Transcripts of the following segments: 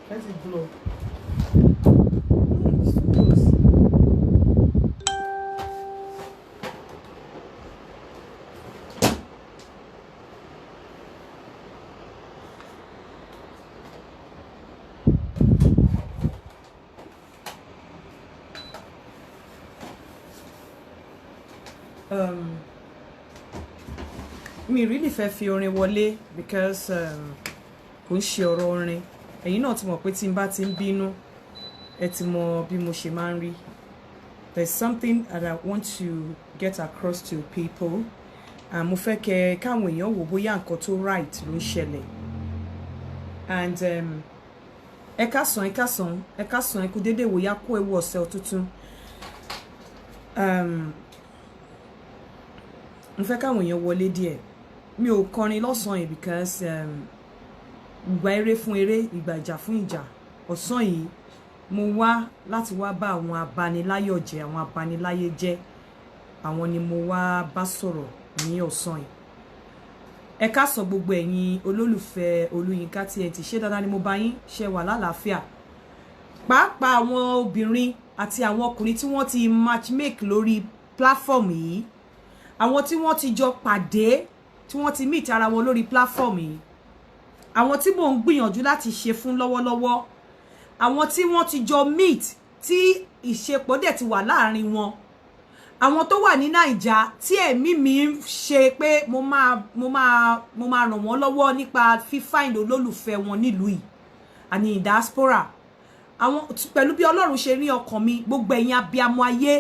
Let it blow. Me really fẹ́ fi orin wọlé because kò ń ṣe ọ̀rọ̀ orin. Ẹ̀yin náà ti mọ̀ pé tí n bá ti ń bínú ẹ ti mọ̀ bí mo ṣe máa ń rí. There's something that I want to get across to people. Mo fẹ́ kẹ́ káwọn èèyàn wò bóyá nǹkan tó right ló ń ṣẹlẹ̀. And ẹ káàsán ẹ kú dédé wò yá kó ewu ọ̀sẹ̀ tuntun. Mo fẹ́ káwọn èèyàn wọlé díẹ̀. Mi ò kọrin lọ́sàn yìí because ìgbà eré fún eré ìgbà ìjà fún ìjà. Ọ̀sán yìí mo wá láti wá bá àwọn abaniláyọ̀ jẹ́, àwọn abaniláyé jẹ́. Àwọn ni mo wá bá sọ̀rọ̀ ní ọ̀sán yìí. Ẹ káàsán gbogbo ẹ̀yin olólùfẹ́ Olúyinká TNT. Ṣé dáadáa ni mo bá yín? Ṣé wà lálàáfíà? Pàápàá àwọn obìnrin àti àwọn ọkùnrin tí wọ́n ti matchmake lórí platform yìí. Àwọn tí wọ́n ti jọ pàdé, tí wọ́n ti meet ara wọn lórí platform yìí. Àwọn tí mò ń gbìyànjú láti ṣe fún lọ́wọ́lọ́wọ́. Àwọn tí wọ́n ti jọ meet tí ìṣepọ̀ dẹ̀ ti wà láàrin wọn. Àwọn tó wà ní Naija tí ẹ̀mí mi ń ṣe pé mo máa ràn wọ́n lọ́wọ́ nípa find olólùfẹ́ wọn nílùú yìí àní diaspora. Àwọn pẹ̀lú bí Ọlọ́run ṣe rí ọkàn mi, gbogbo ẹ̀yin abiyamọ ayé,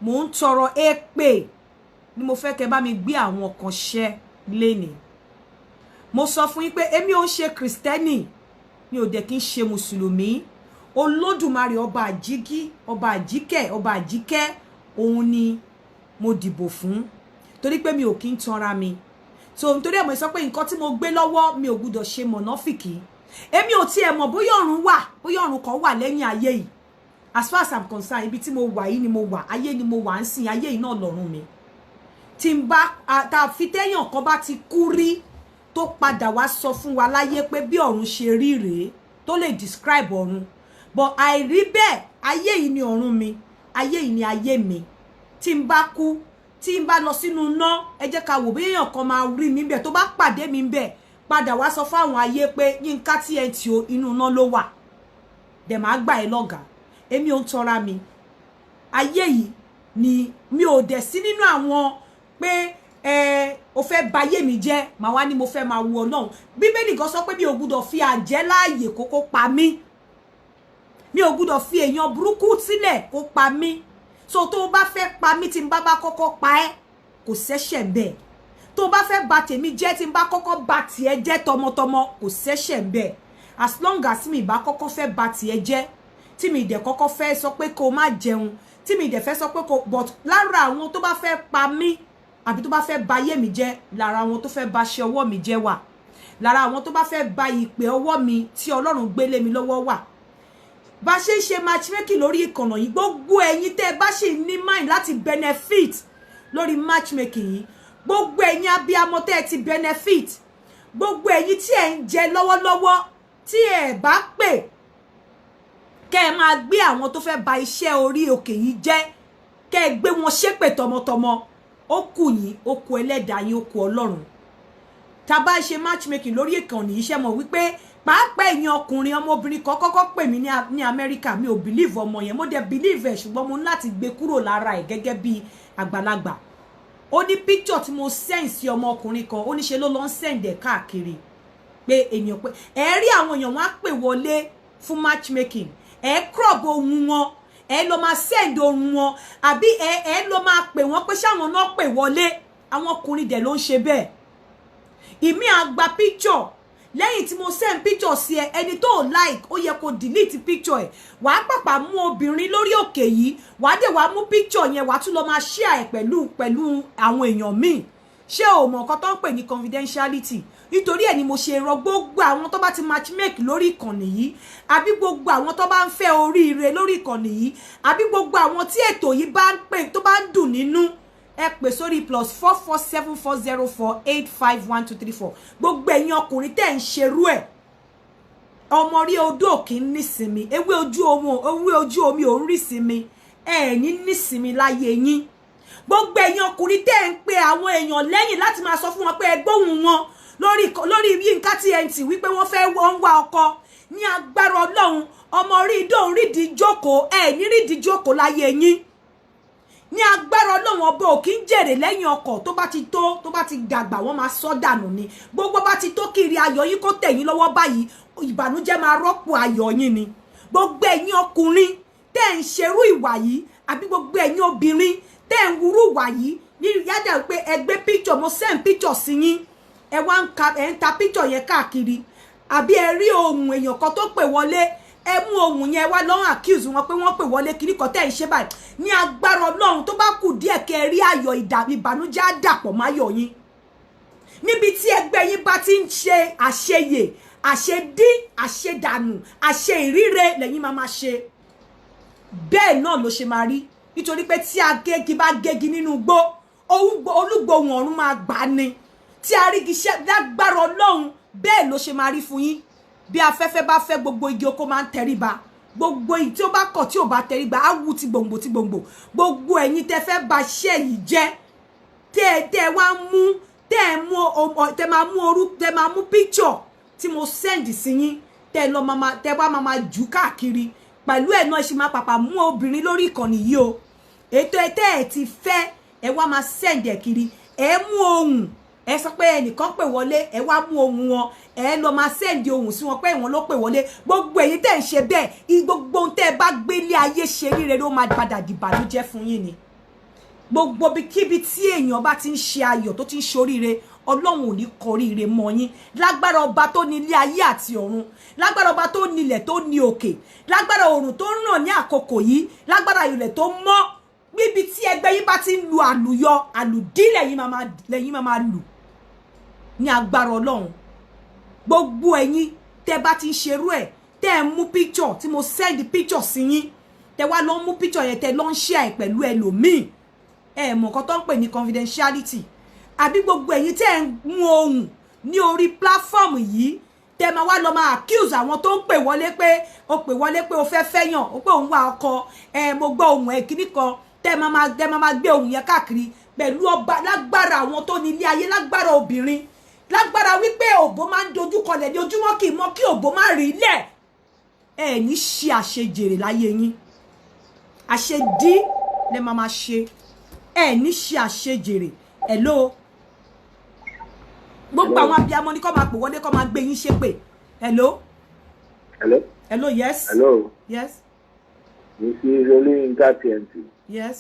mò ń tọrọ èpè ni mo fẹ́ kẹ́ bá mi gbé àwọn kan ṣẹ́ lénìí. Mo sọ fún yín pé èmi ò ń ṣe Kristẹni, mi ò dẹ̀ kí ń ṣe Mùsùlùmí. Olódùmarè ọba àjíkí, ọba àjíkẹ́, ọba àjíkẹ́, òun ni mo dìbò fún. Torí pé mi ò kí ń tanra mi. So nítorí ẹ̀ mo sọ pé nǹkan tí mo gbé lọ́wọ́ mi ò gbúdọ̀ ṣe mọ̀náfìkì. Èmi ò tiẹ̀ mọ̀ bóyá ọ̀run wà, bóyá ọ̀run kan wà lẹ́yìn ayé yìí. As far as I'm concerned, ibi tí mo wà yìí ni mo wà, ayé ni mo wà ń sìn, ayé yìí náà lọ́run mi. Tí n bá ta fi téèyàn kan bá ti kú rí tó padà wá sọ fún wa láyé pé bí ọ̀run ṣe rí rèé tó lè describe ọ̀run. But àìrí bẹ́ẹ̀, ayé yìí ni ọ̀run mi, ayé yìí ni ayé mi. Tí n bá kú, tí n bá lọ sínú iná, ẹ jẹ́ ká wò bí èèyàn kan máa rí mi ńbẹ̀ tó bá pàdé mi ńbẹ̀, padà wá sọ fún àwọn ayé pé Yínká TNT o inú iná ló wà. Dẹ̀ máa gbà ẹ́ lọ́gàá. Èmi ò ń tọra mi. Ayé yìí ni mi ò dẹ̀ sí nínú àwọn pé o fẹ́ bayé mi jẹ́, màá wá ní mo fẹ́ máa wo Ọlọ́run. Bíbélì gan sọ pé mi ò gbúdọ̀ fi àjẹ́ láàyè kó pa mí. Mi ò gbúdọ̀ fi èèyàn burúkú sílẹ̀ kó pa mí. So tó bá fẹ́ pa mí tí n bá kọ́kọ́ pa ẹ́, kò ṣẹ̀ṣẹ̀ ńbẹ̀. Tó bá fẹ́ bà tèmi jẹ́ tí n bá kọ́kọ́ bà tiẹ̀ jẹ́ tọmọtọmọ, kò ṣẹ̀ṣẹ̀ ńbẹ̀. As long as mi bá kọ́kọ́ fẹ́ bà tiẹ̀ jẹ́, tí mi dẹ̀ kọ́kọ́ fẹ́ sọ pé kó má jẹun, tí mi dẹ̀ fẹ́ sọ pé kó, but lára àwọn tó bá fẹ́ pa mí àbí tó bá fẹ́ ba ayé mi jẹ́, lára àwọn tó fẹ́ ba ṣe ọwọ́ mi jẹ́ wà. Lára àwọn tó bá fẹ́ ba ìpè ọwọ́ mi tí Ọlọ́run gbé lé mi lọ́wọ́ wà. Bá ṣe ń ṣe matchmaking lórí ìkànnà yìí, gbogbo ẹ̀yin tẹ́ bá ṣì ní mind láti benefit lórí matchmaking yìí, gbogbo ẹ̀yin abiyamọ tẹ́ ti benefit, gbogbo ẹ̀yin tí ẹ ń jẹ lọ́wọ́lọ́wọ́ tí ẹ bá pè kẹ́ ẹ máa gbé àwọn tó fẹ́ ba iṣẹ́ orí òkè yìí jẹ́, kẹ́ ẹ gbé wọn ṣépè tọmọtọmọ. Ó kù yín, ó kù ẹlẹ́dàá yín, ó kù Ọlọ́run. Tá bá ṣe matchmaking lórí ìkànnì yìí, ṣé mọ̀ wípé pàápàá ẹ̀yin ọkùnrin ọmọbìnrin kan kọ́kọ́ pè mí ní Amẹ́ríkà, mi ò believe ọmọ yẹn, mo dẹ̀ believe ẹ̀ ṣùgbọ́n mo ní láti gbé kúrò lára ẹ̀ gẹ́gẹ́ bí àgbàlagbà. Ó ní picture tí mo send sí ọmọ ọkùnrin kan, ó ní ṣe ló lọ ń send ẹ̀ káàkiri pé èèyàn pé ẹ rí àwọn èèyàn wọn á pè wọlé fún matchmaking, ẹ crop ohun wọn, ẹ lọ máa send ohun wọn, àbí ẹ lọ máa pè wọ́n pé ṣáwọn náà pè wọlé. Àwọn ọkùnrin dẹ̀ ló ń ṣe bẹ́ẹ̀. Ìmí àgbà picture lẹ́yìn tí mo send picture sí ẹ, ẹni tó like ó yẹ kó delete picture ẹ̀. Wàá pàpà mú obìnrin lórí òkè yìí, wàá dẹ̀ wàá mú picture yẹn, wàá tún lọ máa share ẹ̀ pẹ̀lú àwọn èèyàn míì. Ṣé o mọ̀ nǹkan tó ń pè ní confidentiality? Nítorí ẹ̀ ni mo ṣe rọ gbogbo àwọn tó bá ti matchmake lórí ìkànnì yìí, àbí gbogbo àwọn tó bá ń fẹ́ oríire lórí ìkànnì yìí, àbí gbogbo àwọn tí ètò yìí bá ń pè tó bá ń dùn nínú, ẹ pè sórí +4474048512234. Gbogbo ẹ̀yin ọkùnrin tẹ́ ń ṣerú ẹ̀, ọmọ rí odò kì í nísinmi ewé ojú omi ò ń rí sinmi ẹ ní nísinmi láyé yín gbogbo ẹ̀yin ọkùnrin tẹ́ ń pe àwọn èèyàn lẹ́yìn láti máa sọ fún wọn pé ẹ gbóhùn wọn lórí Yínká TNT wípé wọ́n wá ọkọ ní agbára Ọlọ́run ọmọ rí idó ń rídìí jókòó ẹ ní rídìí jókòó láyé yín ní agbára Ọlọ́run ọba ò kí ń jèrè lẹ́yìn ọkọ tó bá ti dàgbà wọ́n máa sọ dànù ni gbogbo bá ti tó kiri ayọ̀ yín kó tẹ̀ yín lọ́wọ́ báyìí ìbànújẹ́ máa rọ́pò ayọ̀ yín ni gbogbo ẹ̀yin ọkùnrin tẹ́ ń ṣerú ìwà yìí àbí gbogbo ẹ̀yin obìnrin tẹ́ ń wúrú ìwà yìí ní yádà pé ẹgbẹ́ picture mo send picture sí yín ẹ wá ń ta picture yẹn káàkiri àbí ẹ rí ohun èèyàn kan tó pè wọlé ẹ mú ohun yẹn wá lọ́wọ́ accuse wọn pé wọ́n pè wọlé kiri kan tẹ́ ń ṣe báyìí ní agbára Ọlọ́run tó bá kù díẹ̀ kẹ́ rí ayọ̀ ìbànújẹ́ á dàpọ̀ máyọ̀ yín níbi tí ẹgbẹ́ yín bá ti ń ṣe àṣeyè àṣedí àṣedànù àṣe ìríre lẹ́yìn máa ṣe bẹ́ẹ̀ náà ló ṣe máa rí nítorí pé tí agégi bá gégi nínú igbó olúgbòhùn ọ̀run máa gbà ni tí arígiṣẹ́ lágbára Ọlọ́run bẹ́ẹ̀ ló ṣe máa rí fún yín bí afẹ́fẹ́ bá fẹ́ gbogbo igi oko máa ń tẹríba gbogbo èyí tí ó bá kọ̀ tí ò bá tẹríba á wú ti gbòǹgbò ti gbòǹgbò gbogbo ẹ̀yin tẹ́ fẹ́ bà iṣẹ́ yìí jẹ́ tẹ́ wá mú tẹ́ máa mú picture tí mo send sí yín tẹ́ wá máa jù káàkiri pẹ̀lú ẹ̀ náà ṣe máa pàpà mú obìnrin lórí ìkànnì yìí o ètò ẹ̀ ti fẹ́ ẹ wá máa send ẹ̀ kiri ẹ mú ohùn ẹ sọ pé ẹnìkan pè wọlé ẹ wá mú ohùn wọn ẹ lọ máa send ohùn sí wọn pé ìwọ̀n ló pè wọlé gbogbo èyí tẹ́ ń ṣe bẹ́ẹ̀ gbogbo ohun tẹ́ ẹ bá gbélé ayé ṣe ríre ló máa padà dìbànújẹ́ fún yín ni gbogbo kíbi tí èèyàn bá ti ń ṣe ayọ̀ tó ti ń ṣoríire Ọlọ́run ò ní kọríire mọ́ yín lágbára ọba tó ní ilé ayé àti ọ̀run lágbára ọba tó ní ilẹ̀ tó ní òkè lágbára oòrùn tó ń ràn ní àkókò yìí lágbára ilẹ̀ tó mọ́ níbi tí ẹgbẹ́ yín bá ti ń lu àlùyọ àlùdí lẹ́yìn máa lù ní agbára Ọlọ́run gbogbo ẹ̀yin tẹ́ bá ti ń ṣerú ẹ̀ tẹ́ ẹ mú picture tí mo send picture sí yín tẹ́ wá lọ mú picture yẹn tẹ́ lọ ń share pẹ̀lú ẹlòmíì ẹ mọ̀ nǹkan tó ń pè ní confidentiality àbí gbogbo ẹ̀yin tẹ́ ẹ mú ohùn ní orí platform yìí tẹ́ máa wá lọ máa accuse àwọn tó ń pè wọlé pé o fẹ́ fẹ́yàn o pé òun wá ọkọ mo gbọ́ ohùn ẹ̀ kíní kan tẹ́ máa gbé ohùn yẹn káàkiri pẹ̀lú ọba lágbára àwọn tó ní ilé ayé lágbára obìnrin lágbára wípé òbó máa ń dojú kọlẹ̀ ní ojúmọ́ kì í mọ́ kí òbó má rí lẹ̀ ẹ ní ṣe àṣejèrè láyé yín àṣedí lẹ máa ṣe ẹ ní ṣe àṣejèrè hello gbogbo àwọn abiyamọ ní kó máa pè wọlé kó máa gbé yín ṣépè hello yes yes This is Yínká TNT. yes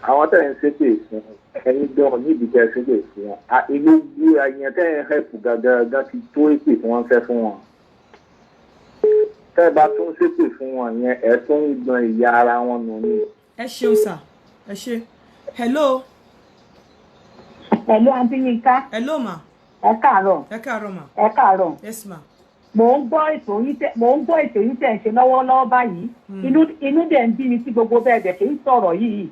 àwọn tẹ̀ ń ṣépè fún ẹni gan níbi tẹ̀ ṣépè fún wọn inú bí àyàn tẹ̀ ń hẹ̀pù gàgàgà ti tó èpè tí wọ́n fẹ́ fún wọn tẹ́ bá tún ṣépè fún wọn yẹn ẹ̀ tún ń gbọn ìyá ara wọn nù ní. ẹ ṣeun sà ẹ ṣe hello Aunty Yínká. hello ma. ẹ káàárọ̀. ẹ káàárọ̀ ma. ẹ káàárọ̀. yes ma. Mo ń gbọ́ ètò yín tẹ́ ń ṣe lọ́wọ́lọ́wọ́ báyìí inú dẹ̀ ń bí mi tí gbogbo bẹ́ẹ̀ dẹ̀ ṣe ń sọ̀rọ̀ yìí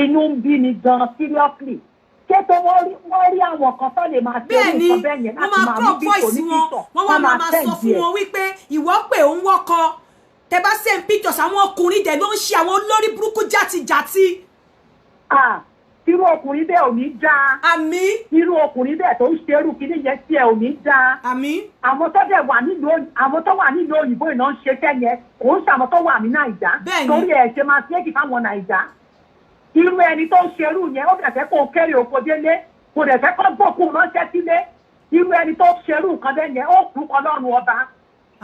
inú ń bí mi gan seriously ṣé tó wọ́n rí àwọn kan tó lè máa ṣe nǹkan bẹ́ẹ̀ yẹn láti máa mú píṣọ̀ ní píṣọ̀ wọ́n máa sọ fún wọn wípé ìwọ pé òun wọ́kọ tẹ bá send pictures àwọn ọkùnrin dẹ̀ ló ń ṣe àwọn olórí burúkú játijàti. Irú ọkùnrin bẹ́ẹ̀ ò ní dáa. Àmín. Irú ọkùnrin bẹ́ẹ̀ tó ń ṣerú kíní yẹn tí ẹ ò ní dáa. Àmín. Àwọn tó wà nílùú òyìnbó ìná ń ṣe kẹ́yẹ kò ń ṣàwọn tó wà ní Nàìjà. Bẹ́ẹ̀ni. Torí ẹ̀ ṣe máa ṣéèkì fáwọn Nàìjà. Irú ẹni tó ń ṣerú yẹn ó dẹ̀ fẹ́ kó kéré oko délé kò dẹ̀ fẹ́ kó gbókù ránṣẹ́ sílé. Irú ẹni tó ń ṣerú nǹkan bẹ́ẹ̀ yẹn ó kú Ọlọ́run ọba.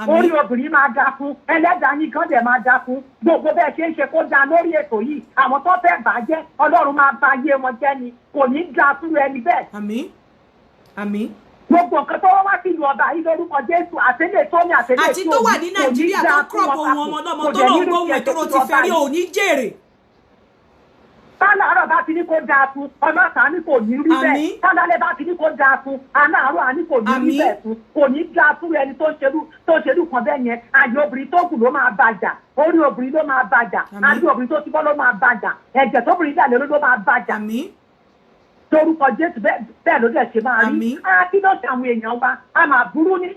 Orí obìnrin máa dá fún ẹlẹ́dàá yín kan dẹ̀ máa dá fún gbogbo bẹ́ẹ̀ ṣe ń ṣe kó dá lórí ètò yìí àwọn tó fẹ́ bàjẹ́ Ọlọ́run máa bá ayé wọn jẹ́ ni kò ní dá fún ẹni bẹ́ẹ̀. Àmín àmín. Gbogbo nǹkan tó wá sí ìlú ọba yìí lórúkọ Jésù àtẹlẹ tó ní àtẹlẹ àti tó wà ní Nàìjíríà tó kúrọ̀bù ohun ọmọdọ́mọ tó lọ gbóhùn ètò ti fẹ́ rí òní jèrè. Tálàárọ̀ bá ti ní kó dáa fún ọlọ́sàn-án ní kò ní rí bẹ́ẹ̀ tálálẹ́ bá ti ní kó dáa fún aláàárọ̀ àní kò ní rí bẹ́ẹ̀ fún kò ní dáa fún ẹni tó ṣerú kan bẹ́ẹ̀ yẹn àyè obìnrin tó kù ló máa bàjà orí obìnrin ló máa bàjà àbí obìnrin tó ti bọ́ ló máa bàjà ẹ̀jẹ̀ tóbìnrin dà lórí ló máa bàjà. lórúkọ Jésù bẹ́ẹ̀ ló dẹ̀ ṣe máa rí. Àmín. Kí ló ṣe àwọn èèyàn wa a máa burú ní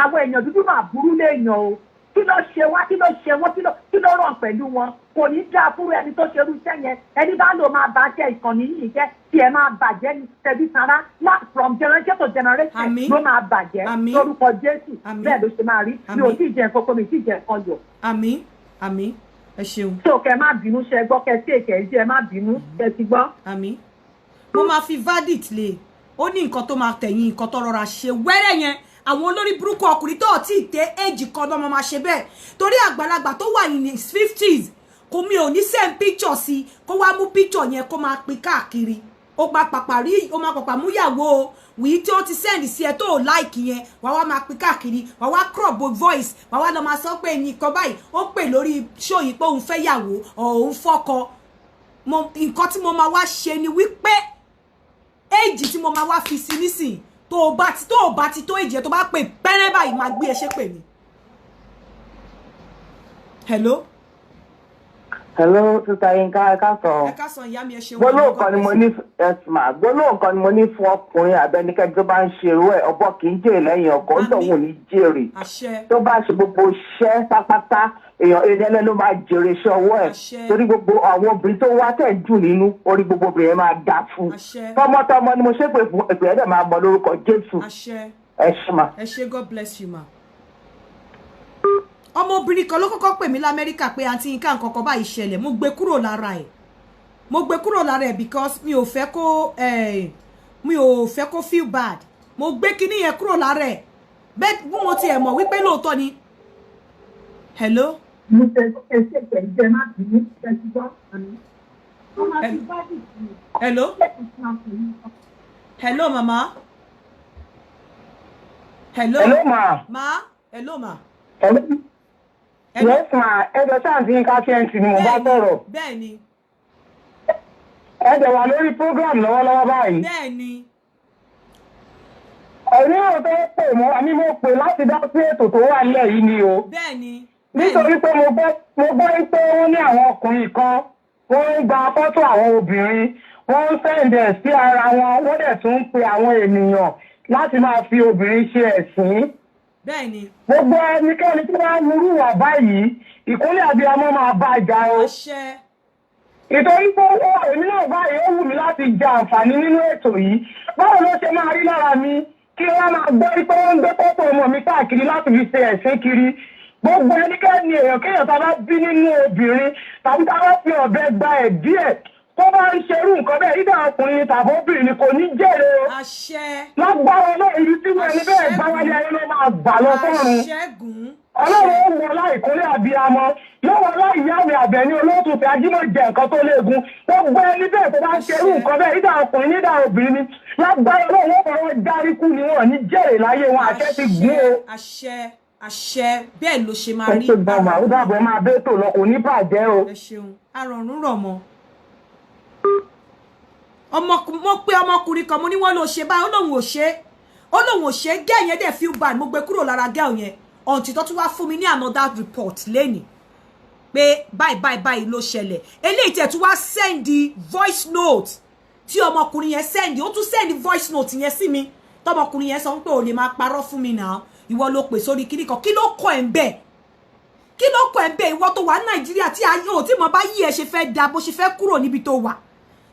àwọn èèyàn dúdú máa burú léèyàn o. Kí ló ṣe wá kí ló ṣe wọ́n kí ló ràn pẹ̀lú wọn kò ní dáa fúru ẹni tó ṣerú iṣẹ́ yẹn ẹni bá lò máa bá jẹ́ ìkànnì yìí jẹ́ tí ẹ máa bàjẹ́ ní tẹ̀bí sanra from generation to generation Àmín. ló máa bàjẹ́ Àmín. lórúkọ Jésù Àmín. bẹ́ẹ̀ ló ṣe máa rí mi ò tí ì jẹ nǹkan kan mi ì tí ì jẹ nǹkan yọ̀. Àmín. Àmín. Ẹ ṣeun. tó kẹ má bínú ṣe gbọ́ kẹ sí èkẹ́ jẹ́ má bínú kẹ ti gbọ́. Àmín. Mo máa fi verdict lé ó ní nǹkan tó máa tẹ̀yìn nǹkan tó rọra ṣe wẹ́rẹ́ yẹn àwọn olórí burúkú ọkùnrin tó ti dé age kan lọ́mọ máa ṣe bẹ́ẹ̀ torí àgbàlagbà tó wà ní 50s kò mi ò ní send picture sí kó wá mú picture yẹn kó máa pín káàkiri ó máa pàpà mú ìyàwó wìí tí ó ti send sí ẹ tó like yẹn wà wá máa pín káàkiri wà wá crop voice wà wá lọ máa sọ pé nǹkan báyìí ó pè lórí show yìí pé òun fẹ́ yàwó òun fọ́kọ nǹkan tí mo máa wá ṣe ni wípé age tí mo máa wá fi sí nísìn tó o bá ti tó èjì tó bá pè pẹ́rẹ́ báyìí máa gbé ẹṣẹ́ pè mí. Hello. Hello, Sister Yinka, ẹ káàsán. Ẹ káàsán ìyá mi ẹ ṣeun. Gbólóhùn kan ni mo ní ẹ̀sìmà. Gbólóhùn kan ni mo ní fún ọkùnrin àbẹ́nikẹ́ni tó bá ń ṣe irú ẹ̀ ọbọ̀ kì í jèrè lẹ́yìn ọkọ̀ ó tóun ní jèrè. Àṣẹ. Tó bá ṣe gbogbo iṣẹ́ pátápátá èèyàn ẹlẹ́ ló máa jèrè iṣẹ́ ọwọ́ ẹ̀. Àṣẹ. Torí gbogbo àwọn obìnrin tó wá tẹ̀ jù nínú orí gbogbo obìnrin yẹn máa dá fún. Àṣẹ. Tọmọtọmọ ni mo ṣépè fún èpè ẹ̀dẹ̀ máa mọ lórúkọ Jésù. Àṣẹ. Ẹ ṣé mà. Ẹ ṣé God bless you ma. Ọmọbìnrin kan ló kọ́kọ́ pè mí l'Amẹ́ríkà pé àǹtí Yinka nǹkan kan báyìí ṣẹlẹ̀ mo gbé kúrò lára ẹ̀ because mi ò fẹ́ kó feel bad mo gbé kinní yẹn kúrò lára ẹ̀ bẹ́ẹ̀ bí mo tiẹ̀ mọ̀ wípé lóòótọ́ ni. Hello. mo ṣe ṣe ìjẹ má bínú ṣe ti gbọ́ àná. wọ́n máa fi báàgì sí i. Hello. Hello mama. Hello. Hello ma. Hello ma. Hello. Yes ma, ẹjọ́ sáàtì Yinka TNT ni mo bá sọ̀rọ̀. Bẹ́ẹ̀ni. Ẹjọ́ wà lórí program lọ́wọ́lọ́wọ́ báyìí. Bẹ́ẹ̀ni. Ẹ̀rí ò tó pè mọ́, àní mo pè láti dá sí ètò tó wà nílẹ̀ yìí ni o. Bẹ́ẹ̀ni. Nítorí pé mo gbọ́ pé wọ́n ní àwọn ọkùnrin kan, wọ́n ń gba fọ́tò àwọn obìnrin, wọ́n ń sẹ́ǹdẹ̀ sí ara wọn, wọ́n dẹ̀ tún ń pe àwọn ènìyàn láti máa fi obìnrin ṣe ẹ̀sín. Bẹ́ẹ̀ni. Gbogbo ẹnikẹ́ni tí wọ́n ń wúrú wà báyìí, ìkúnlẹ̀ abiyamọ máa bá ìjà o. Àṣẹ. Ìtorí pé èmi náà báyìí ó wù mí láti jẹ àǹfààní nínú ètò yìí. Báwo ló ṣe máa rí lára mi kí wọ́n máa gbọ́ pé wọ́n ń gbé fọ́tò ọmọ mi káàkiri láti fi ṣe ẹ̀sín kiri? Gbogbo ẹnikẹ́ni èèyàn kéèyàn tá a bá bí nínú obìnrin tàbí tá a bá fi ọ̀bẹ gba ẹ̀ díẹ̀ tó bá ń ṣerú nǹkan bẹ́ẹ̀ ìdá ọkùnrin tàbí obìnrin kò ní jèrè o. Àṣẹ. Lágbára náà ìlú tí wọ́n ẹni bẹ́ẹ̀ gbá wálé ayé ló máa gbà lọ sọ́run. Àṣẹ́gun. Ọlọ́run ó wọ láìkúnlẹ̀ abiyamọ yóò wọ láì yá mi Àbẹ̀ní olóòtú fi ajímọ̀ jẹ nǹkan tó léegun gbogbo ẹni bẹ́ẹ̀ tó bá ń ṣerú nǹkan bẹ́ẹ̀ ìdá ọkùnrin nídà obìnrin ni lágbára náà wọ́n fọwọ́ dáríkú ni wọ́n ní jèrè láyé wọn àṣẹ ti gún o. Àṣẹ bẹ́ẹ̀ ló ṣe máa rí. ẹ ṣe gbọ́n màá ó dàbọ̀ máa bẹ́ẹ̀ tò lọ kò ní bàjẹ́ o. Ẹ ṣeun arọ̀rùn rọ̀ mọ́. Mo pé ọmọkùnrin kan mo ní wọ́n ló ṣe báyìí ó lóun ò ṣe gẹ́ yẹn dẹ̀ feel bad mo gbé kúrò lára gẹ́ yẹn ọ̀ǹtí tó tún wá fún mi ní another report lẹ́nìí pé báyìí ló ṣẹlẹ̀ eléyìí tẹ̀ tún wá send voice note tí ọmọkùnrin yẹn send ó tún send voice note yẹn sí mi tọmọkùnrin yẹn sọ pé ò lè máa parọ́ fún mi náà ìwọ ló pè sórí kíní kan kí ló kọ ẹ̀ ń bẹ̀ ìwọ tó wà ní Nàìjíríà tí ayé ò tí mo bá yí ẹ ṣe fẹ́ da bó ṣe fẹ́ kúrò níbi tó wà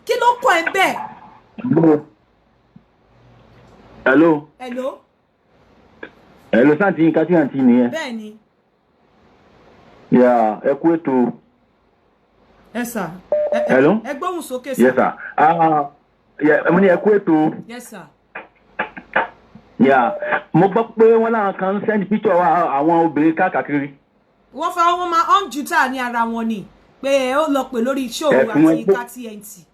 kí ló kọ ẹ̀ ń bẹ̀. Hello, Santi Yinka TNT nìyẹn. Bẹ́ẹ̀ni. Yeah, ẹ kú ètò. Yes sir. Hello. Ẹ gbóhùn sókè sir. Yes sir. Mo ní ẹ kú ètò. Yes sir. Yeah, mo gbọ́ pé wọ́n láwọn kan send picture àwọn obìnrin káàkiri. Wọ́n máa on juta ní ara wọn ni pé ó lọ pè lórí show àti Yinka TNT.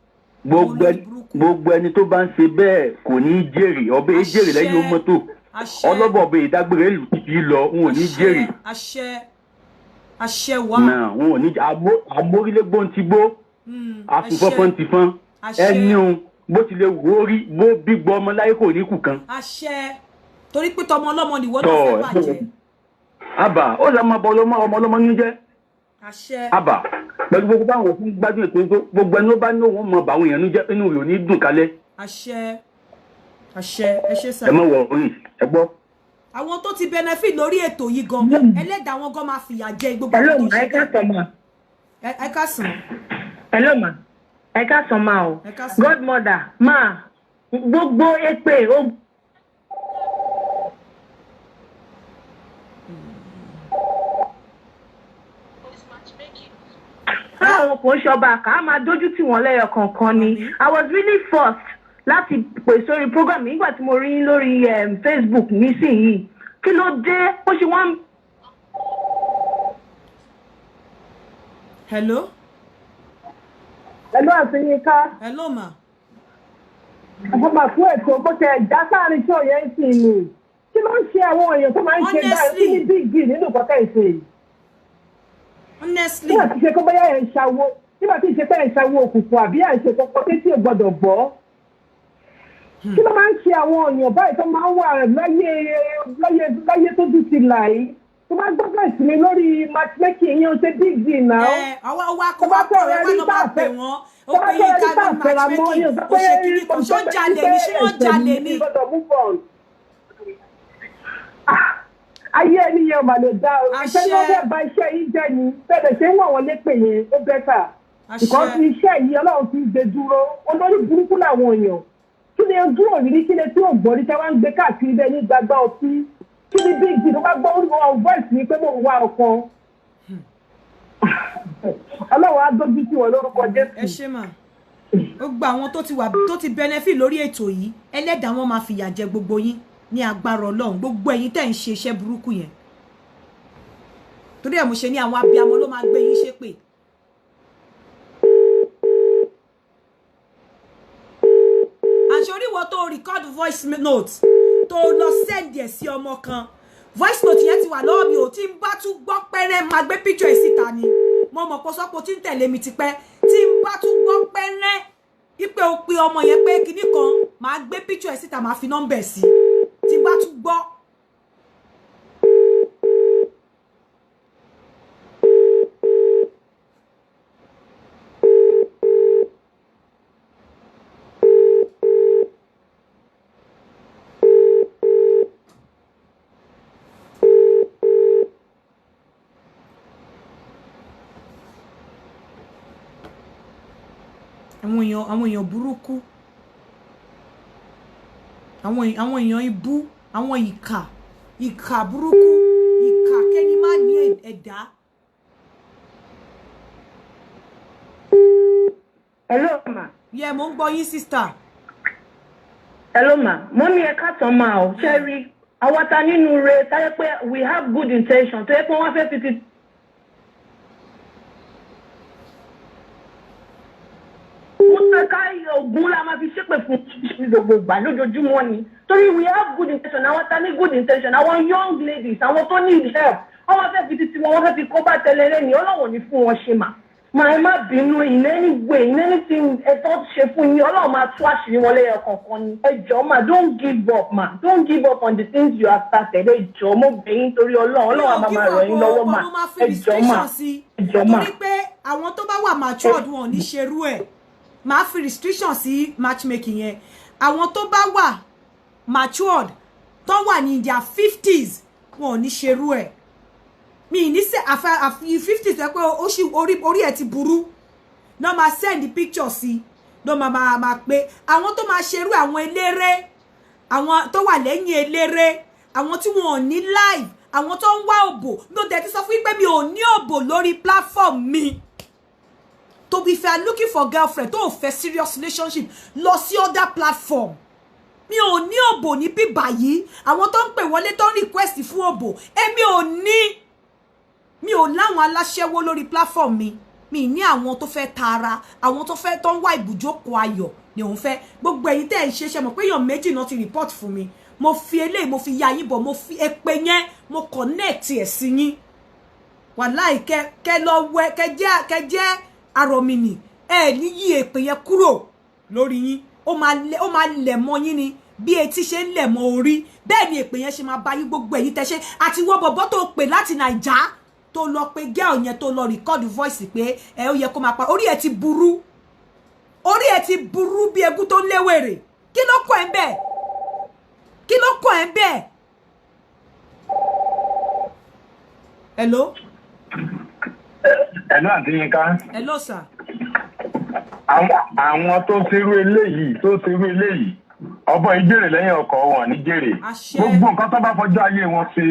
Gbogbo ẹni tó bá ń ṣe bẹ́ẹ̀ kò ní jèrè ọbẹ̀ jèrè lẹ́yìn mọ́tò. Ọlọ́bọ̀ ọbẹ̀ ìdágbére ìlú kìkì lọ wọn ò ní jèrè. Àṣẹ wá. Náà wọn ò ní amórílégbó ti gbó àfùfọ́fọ́n ti fọ́n ẹni ohun bó ti lè wò ó rí bó bí gbọ́ ọmọ láyé kò ní kù kan. Àṣẹ torí pé tọmọ ọlọ́mọ nìwọ náà fẹ́ bàjẹ́. Àbà ó lọ máa bọ ọmọ ọlọ́mọ ní jẹ́. àṣẹ. àbà pẹ̀lú gbogbo báwọn fún gbádùn ètò tó gbogbo ẹni ó bá ní òun mọ báwọn èèyàn jẹ́ inú rẹ̀ ò ní dùn kálẹ̀. àṣẹ àṣẹ ẹ ṣe sá. ẹ mọ̀ wọ̀ orí ẹ gbọ́. àwọn tó ti benefit lórí ètò yìí gan ẹlẹ́dàá wọn gan máa fìyà jẹ gbogbo àwọn tó ṣe. ẹ káàsán ma. ẹ káàsán. hello ma. ẹ káàsán ma o. godmother ma gbogbo èpè o. àwọn kò ń ṣọba ká máa dójú tì wọ́n lẹ́yọ kọ̀ọ̀kan ni I was really forced láti pè sórí program nígbà tí mo rí lórí Facebook nísìnyìí kí ló dé ó ṣe wọ́n. hello. hello àti Yinka. hello ma. àfọ̀mà fún ètò bó ṣe ẹ̀dá sáàrin tí òye ń sìn ní kí ló ń ṣe àwọn èèyàn tó máa ń ṣe báyìí kí ní big deal nínú kọ́kẹ́ ìṣe. honestly. nígbà tí ṣe kó bóyá ẹ̀ ń ṣàwó nígbà tí ṣe pé ẹ̀ ń ṣàwó òkùnkùn àbí ẹ̀ ń ṣe kọ́kọ́ tí ò gbọ́dọ̀ gbọ́. kí ló máa ń ṣe àwọn èèyàn báyìí tó máa ń wà láyé tó dùn sí láì tó máa gbọ́dọ̀ ìsinmi lórí matchmaking yẹn ó ṣe big deal náà. ọwọ́ wa kó wá pọ̀ wọ́n ló máa pè wọ́n ó pé yín ká ló matchmaking ó ṣe kiri kan ṣó jalè ní ṣé wọ́n jalè ní. ayé ènìyàn mà lè dá o iṣẹ́ ló bẹ́ẹ̀ ba iṣẹ́ yìí jẹ́ ni bẹ́ẹ̀ ṣe ń wọ̀ wọ́n lépè yẹn ó bẹ́tà because iṣẹ́ yìí ọlọ́run ti gbé dúró olórí burúkú làwọn èèyàn kí ni ojú òrìrí kí ni tí ò gbọ́ ní tẹ́wọ́n ń gbé káàkiri bẹ́ẹ̀ ní gbàgbá ọtí kí ni big deal tó bá gbọ́ orúkọ voice ni pé mò ń wá ọkọ ọlọ́run á dójú sí wọn lórúkọ Jésù. ẹ ṣe mà ó gba àwọn tó ti benefit lórí ètò yìí ẹlẹ́dàá wọn máa fìyà jẹ gbogbo yín ní agbára Ọlọ́run gbogbo ẹ̀yin tẹ́ ń ṣe iṣẹ́ burúkú yẹn torí ẹ̀ mo ṣe ní àwọn abiyamọ ló máa gbé yín ṣépè. àṣoríwọ tó record voice note tó lọ send ẹ̀ sí ọmọ kan voice note yẹn ti wà lọ́wọ́ mi ò tí ń bá tún gbọ́ pẹ́rẹ́ máa gbé picture ẹ̀ síta ni mo mọ̀ pé sọ́pọ̀ tí ń tẹ̀lé mi tipẹ́ tí ń bá tún gbọ́ pẹ́rẹ́ ipe o pe ọmọ yẹn pé kinní kan máa gbé picture ẹ̀ síta máa fi nọ́mbẹ̀ sí tí bá tún gbọ́. àwọn èèyàn burúkú àwọn èèyàn ibú àwọn ìkà burúkú ìkà kẹ́ni má ní ẹ̀dá. hello ma. yẹ mo ń gbọ́ yín sister. hello ma mo ní ẹ̀ka tán máa ọ̀ ṣe rí àwọn ta nínú rẹ̀ táyé pé we have good intention tó yẹ pé wọ́n fẹ́ fi ti. ká ogun la máa fi ṣépè fún gbogbo ìgbà lójoojúmọ́ ni torí we have good intention àwọn ta ní good intention àwọn young ladies àwọn tó need help àwọn fẹ́ fi títí wọn wọ́n fẹ́ fi kó bá tẹ̀lé ní ọlọ́wọ̀n ní fún wọn ṣe mà máa má bínú in any way in anything ẹ̀tọ́ ṣe fún yín ọlọ́run máa tú àṣírí wọn lẹ́yọ kọ̀ọ̀kan ni ẹ jọ̀ọ́ mà don't give up ma don't give up on the things you have started ẹ jọ̀ọ́ mo bẹ̀ yín torí ọlọ́run á máa ràn yín lọ́wọ́ mà ẹ jọ̀ọ́ mà ẹ jọ̀ọ́ mà. torí pé àwọn tó bá wà matured wọn ò ní ṣerú ẹ̀ máa fi restriction sí matchmaking yẹn àwọn tó bá wà matured tó wà ní their 50s wọn ò ní ṣerú ẹ̀ mi ní ṣe àfi 50s ẹ pé ó ṣì orí ẹ̀ ti burú náà máa send picture sí náà máa pé àwọn tó máa ṣerú àwọn eléré àwọn tó wà lẹ́yìn eléré àwọn tí wọn ò ní live àwọn tó ń wá òbò ló dẹ̀ ti sọ fún yín pé mi ò ní òbò lórí platform mi. To be fair, looking for girlfriend, tó fẹ́ serious relationship, lọ sí other platform. Mi ò ní òbò ní bí báyìí. Àwọn tó ń pè wọlé tó ń request fún òbò. Èmi ò ní. Mi ò láwọn aláṣẹ́wó lórí platform mi. Mi ní àwọn tó fẹ́ tara, àwọn tó fẹ́ tó ń wá ibùjókòó ayọ̀ ni òun fẹ́. Gbogbo ẹ̀yin tẹ́ ń ṣe mọ̀ pé èèyàn méjì náà ti report fún mi. Mo fi eléyìí, mo fi ya yín bọ̀, mo fi èpè yẹn, mo connect ẹ̀ sí yín. Wàláì kẹ́ lọ wẹ kẹ́ jẹ́ aromini ní yí èpè yẹn kúrò lórí yín ó máa lẹ̀ mọ́ yín ni bí etí ṣe ń lẹ̀ mọ́ orí bẹ́ẹ̀ ni èpè yẹn ṣe máa bá yín gbogbo ẹ̀yin tẹ́ ṣe àti wọ́n bọ̀bọ́ tó pè láti Naija tó lọ pé girl yẹn tó lọ record voice pé ó yẹ kó máa pa orí ẹ ti burú bí egún tó léwèrè kí ló kọ ẹ́ ńbẹ̀ hello àti Yínká. hello sir. àwọn tó ṣerú eléyìí ọbọ ìjèrè lẹ́yìn ọkọ wọn ní jèrè gbogbo nǹkan tó bá fọjọ́ ayé wọn ṣe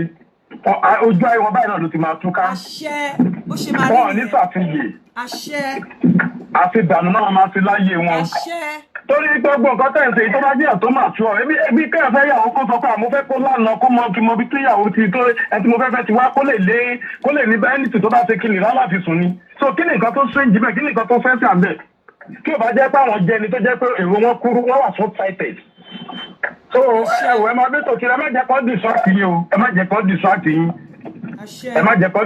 ojú ayé wọn báyìí náà ló ti máa túká. àṣẹ bó ṣe máa rí wọn ní ṣàfihàn. àṣẹ. àti ìdànù náà máa fi láyé wọn. àṣẹ. torí gbogbo nǹkan tẹ̀ ń ṣe tó bá jẹ́ tó máa tú ọ ebi kẹ́hìn fẹ́ yàwó kó sọ pé àmọ́ fẹ́ kó lánàá kó mọ kí mo bí kíyàwó ti tó ẹ tí mo fẹ́ ti wá kó lè ní bẹ́ẹ̀nìtì tó bá ṣe kí ni rárá fi sùn ni. so kí ni nǹkan tó strange bẹ́ẹ̀ kí ni nǹkan tó fẹ́ sí àbẹ̀ kí ò bá jẹ́ pé àwọn jẹni tó jẹ́ pé èrò wọn kúrú wọ́n wà so sighted. so ẹ máa bí tòkì ẹ má jẹ́ kó distract yín o ẹ má jẹ́ kó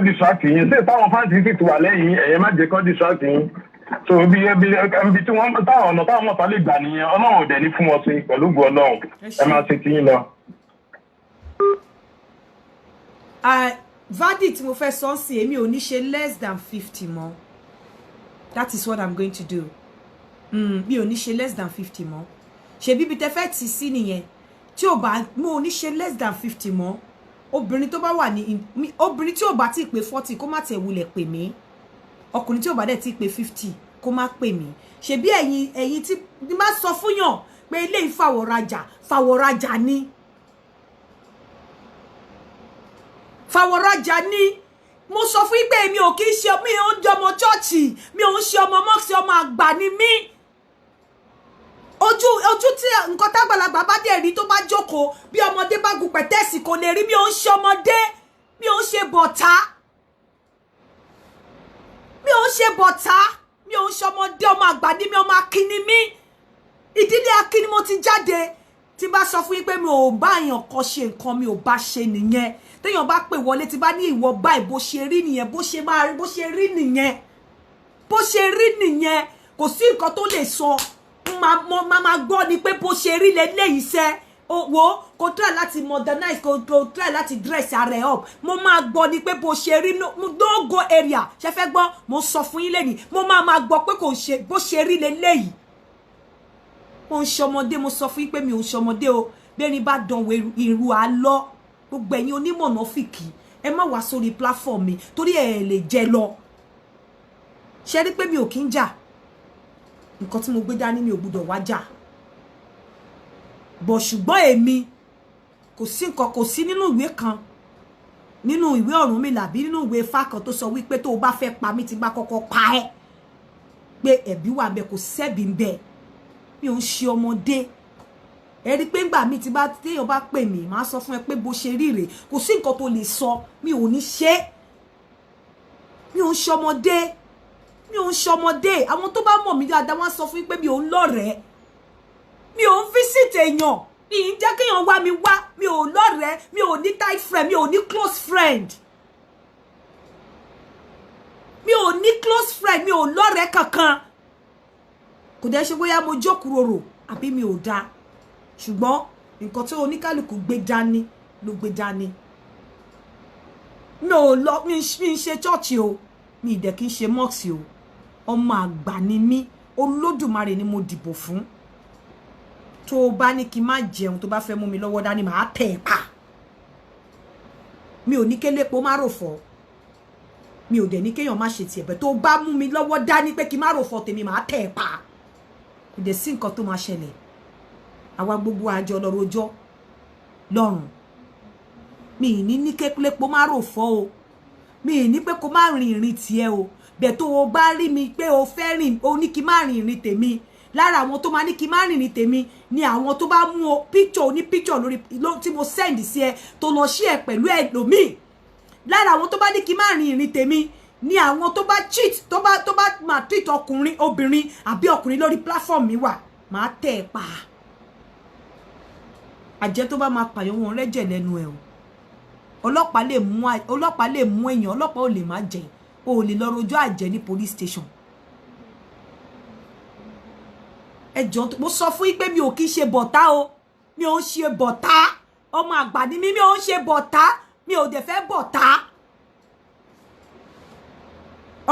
distract yín ṣé táwọn fáǹtì sì ti wà lẹ́yìn ẹ má jẹ́ kó distract yín. so ibi tí wọ́n táwọn ọ̀nà táwọn mọ̀tá lè gbà nìyẹn ọlọ́run ò dẹ̀ ní fún wọn sí pẹ̀lú gbọ́ ọlọ́run ẹ máa ṣe tiyín lọ. verdict mo fẹ́ sọ sí èmi ò ní ṣe less than 50 mọ́. That is what I'm going to do. Mi ò ní ṣe less than 50 mọ́. Ṣé bíbi tẹ́ fẹ́ ti sí nìyẹn. Tí ó bá mo ní ṣe less than 50 mọ́. Obìnrin tó bá wà ní obìnrin tí ó bá ti pé 40 kó má tẹ̀ wulẹ̀ pè mí. Ọkùnrin tí ó bá dẹ̀ ti pé 50 kó má pè mí. Ṣé bí ẹ̀yin tí ni má sọ fún yàn pé ilé ìfàwọ̀rajà ni. Fàwọ̀rajà ni. Mo sọ fún yín pé mi ò kì í ṣe mi ò ń jọmọ chọ́ọ̀chì mi ò ń ṣe ọmọ mọ́ọ̀sì ọmọ àgbà ni mí ojú tí nǹkan tágbàlagbà bá dẹ̀ rí tó bá jókòó bí ọmọdé bá gun pẹ̀tẹ́ẹ̀sì kò lè rí mi ò ń ṣe ọmọdé mi ò ń ṣe bọ̀tá mi ò ń ṣe ọmọdé ọmọ àgbà ni mi ọmọ akin ni mí ìdílé akin ni mo ti jáde tí bá sọ fún yín pé mi ò bá èèyàn kan ṣe nǹkan mi ò bá ṣe nìyẹn téèyàn bá pè wọlé tí bá ní ìwọ báyìí bó ṣe rí nìyẹn bó ṣe rí nìyẹn kò sí nǹkan tó lè sọ máa gbọ́ ni pé bó ṣe rí lélẹ́yìí sẹ́ wo kò try láti modernize kò try láti dress ara ẹ̀ up mo máa gbọ́ ni pé bó ṣe rí no go area ṣe fẹ́ gbọ́ mo sọ fún yín lẹ́yìn mo máa gbọ́ pé kò ṣe bó ṣe rí lélẹ́yìí mo ń ṣọmọdé mo sọ fún yín pé mi ò ń ṣọmọdé o bẹ́ẹ̀ni bá dánwò irú àlọ́ gbogbo ẹ̀yin onímọ̀nà fìkì ẹ má wá sórí platform mi torí ẹ lè jẹ lọ ṣe rí pé mi ò kí ń jà nǹkan tí mo gbé dání mi ò gbúdọ̀ wá jà bọ̀ ṣùgbọ́n èmi kò sí nínú ìwé kan nínú ìwé Ọ̀rúnmìlà àbí nínú ìwé Ifá kan tó sọ wípé tó o bá fẹ́ pa mí ti bá kọ́kọ́ pa ẹ́ pé ẹ̀bí wà bẹ́ẹ̀ kò sẹ́bi ń bẹ́ẹ̀ mi ò ń ṣe ọmọdé ẹ rí pé ńgbà mi ti bá téèyàn bá pè mí màá sọ fún ẹ pé bó ṣe rí rèé kò sí nǹkan tó lè sọ mi ò ní ṣe mi ò ń ṣọmọdé àwọn tó bá mọ̀ mí dáadáa wọ́n sọ fún mi pé mi ò ń lọ́rẹ̀ẹ́ mi ò ń visit èèyàn mi ń jẹ́ kéèyàn wá mi wá mi ò lọ́rẹ̀ẹ́ mi ò ní tight friend mi ò ní close friend mi ò lọ́rẹ̀ẹ́ kankan kò dẹ́ ṣe bóyá mo jókòrò àbí mi ò dáa ṣùgbọ́n nǹkan tí oníkálùkù gbé dání ló gbé dání mi ń ṣe chọ́ọ̀chì o mi ìdẹ̀ kí ń ṣe mọ́ọ̀sì o ọmọ àgbà ni mí Olódùmarè ni mo dìbò fún tó o bá ní kí n má jẹun tó bá fẹ́ mú mi lọ́wọ́ dání màá tẹ̀ ẹ́ pa mi ò ní kélépo má rò fọ́ mi ò dẹ̀ ní kéèyàn má ṣe tiẹ̀ bẹ́ẹ̀ tó o bá mú mi lọ́wọ́ dání pé kí n má rò fọ́ tèmi màá tẹ̀ ẹ́ pa kò dẹ̀ sí nǹkan tó máa ṣẹlẹ̀ àwa gbogbo àjọ lọ́rọ̀jọ́ lọ́rùn mi ì ní kélépo má rò fọ́ o mi ì ní pé kó má rìn ìrìn tiẹ̀ o bẹ́ẹ̀ tó o bá rí mi pé o fẹ́ rìn o ní kí n má rìn ìrìn tèmi lára àwọn tó máa ní kí n má rìn ìrìn tèmi ni àwọn tó bá mú o picture lórí tí mo send sí ẹ tó lọ share pẹ̀lú ẹlòmíì lára àwọn tó bá ní kí n má rìn ìrìn tèmi ni àwọn tó bá cheat tó bá máa treat ọkùnrin obìnrin àbí ọkùnrin lórí platform mi wà máa tẹ̀ ẹ́ pa àjẹ́ tó bá máa pààyàn wọn rẹ́jẹ̀ lẹ́nu ẹ̀ o ọlọ́pàá lè mú èèyàn ọlọ́pàá ò lè má jẹ o ò lè lọ rojọ́ àjẹ́ ní police station ẹjọ́ mo sọ fún yín pé mi ò kí ṣe bọ̀tá o mi ò ń ṣe bọ̀tá ọmọ àgbà ni mi ò ń ṣe bọ̀tá mi ò dẹ̀ fẹ́ bọ̀tá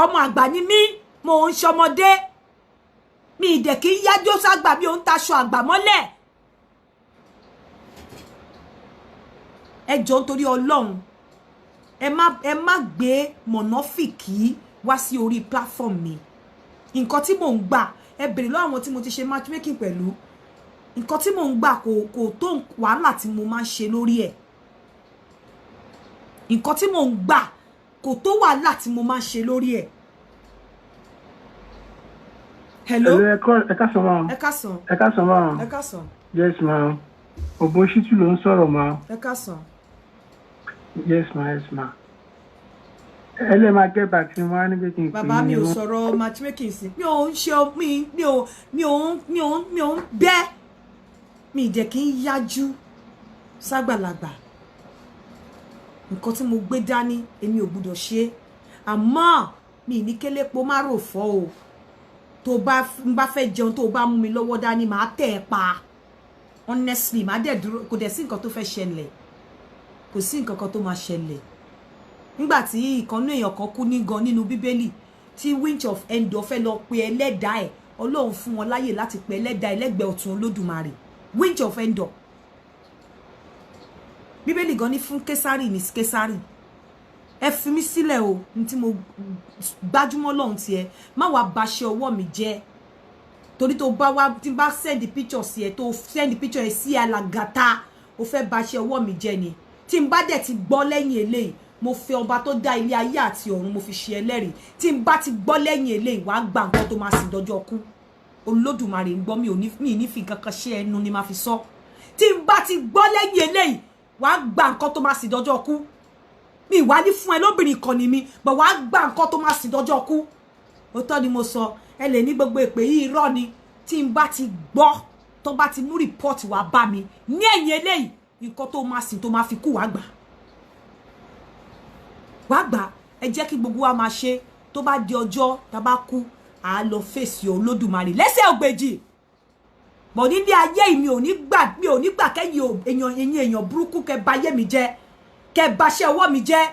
ọmọ àgbà ni mí mo ń ṣọmọdé mi ìdẹ̀ kí yájó ságbà bí òun taṣọ àgbà mọ́lẹ̀ ẹ jọ̀ọ́ nítorí Ọlọ́run ẹ má gbé mọ̀nàfìkì wá sí orí platform mi nǹkan tí mò ń gbà ẹ bèrè lọ́wọ́ àwọn tí mo ti ṣe matchmaking pẹ̀lú nǹkan tí mò ń gbà kò tó wàhálà tí mo máa ń ṣe lórí ẹ̀ nǹkan tí mò ń gbà kò tó wàhálà tí mo máa ń ṣe lórí ẹ̀. Hello. Ẹ káàsán ma. Ẹ káàsán. Ẹ káàsán ma. Ẹ káàsán. Yes ma. Òbóṣítù ló ń sọ̀rọ̀ ma. Ẹ káàsán. Yes ma, yes ma. Ẹ lè máa get back sí wa níbi kí n pè é. Bàbá mi ò sọ̀rọ̀ matchmaking sí. Mi ò ń ṣe mi ò ń bẹ́. Mi jẹ́ kí n yájú ságbàlagbà. Nǹkan tí mo gbé dání èmi ò gbọ́dọ̀ ṣe. Àmọ́ mi ní kélépo má rò fọ́ o. Tó bá fẹ́ jẹun tó bá mú mi lọ́wọ́ dání màá tẹ̀ ẹ́ pa. Honestly, màá dẹ̀ dúró kò dẹ̀ sí nǹkan tó fẹ́ ṣẹlẹ̀. Kò sí nǹkan kan tó máa ṣẹlẹ̀. Nígbà tí ìkànnì èèyàn kan kú ní gan nínú Bíbélì tí Winch of Endor fẹ́ lọ pe ẹlẹ́dàá ẹ̀ Ọlọ́run fún wọn láyè láti pe ẹlẹ́dàá ẹlẹ́gbẹ̀ẹ́ ọ̀tún Olódùmarè Winch of Endor. Bíbélì gan ní fún Késárì ní Késárì. Ẹ fi mí sílẹ̀ o ní tí mo gbájúmọ́ lọ́hùn tiẹ̀ má wàá baṣẹ́ ọwọ́ mi jẹ́ torí tó bá wá tí bá send picture sí ẹ tó send picture ẹ sí alàgàtà ó fẹ́ baṣẹ́ ọwọ́ mi jẹ́ ni tí n bá dẹ̀ ti gbọ́ lẹ́yìn eléyìí mo fi ọba tó dá ilé ayé àti ọ̀run mo fi ṣe ẹlẹ́rìí tí n bá ti gbọ́ lẹ́yìn eléyìí wàá gba nǹkan tó máa sìn dọ́jọ́ kú Olódùmarè ń gbọ́ mi ní fi nǹkan kan ṣe ẹnu ni máa fi sọ tí n bá ti gbọ́ lẹ́yìn eléyìí wàá gba nǹkan tó máa sìn dọ́jọ́ kú mi wá ní fún ẹ lóbìnrin kan ni mi but wàá gba nǹkan tó máa sìn dọ́jọ́ kú òótọ́ ni mo sọ ẹ lè ní gbogbo èpè yìí irọ́ ni tí n bá ti gbọ́ tó bá ti mú rìpọ́ọ̀tì wá bá mi ní ẹ̀yìn eléyìí nǹkan tó máa sìn tó máa fi kú wàá gbà ẹ jẹ́ kí gbogbo wa máa ṣe tó bá di ọjọ́ tá bá kú à lọ fèsì Olódùmarè lẹ́sẹ̀ ògbèjì bọ̀ nílé ayé mi ò ní gbà kẹ́yìn èèyàn burúkú kẹ́ bà ayé mi jẹ́ kẹ́ bàṣẹ́ ọwọ́ mi jẹ́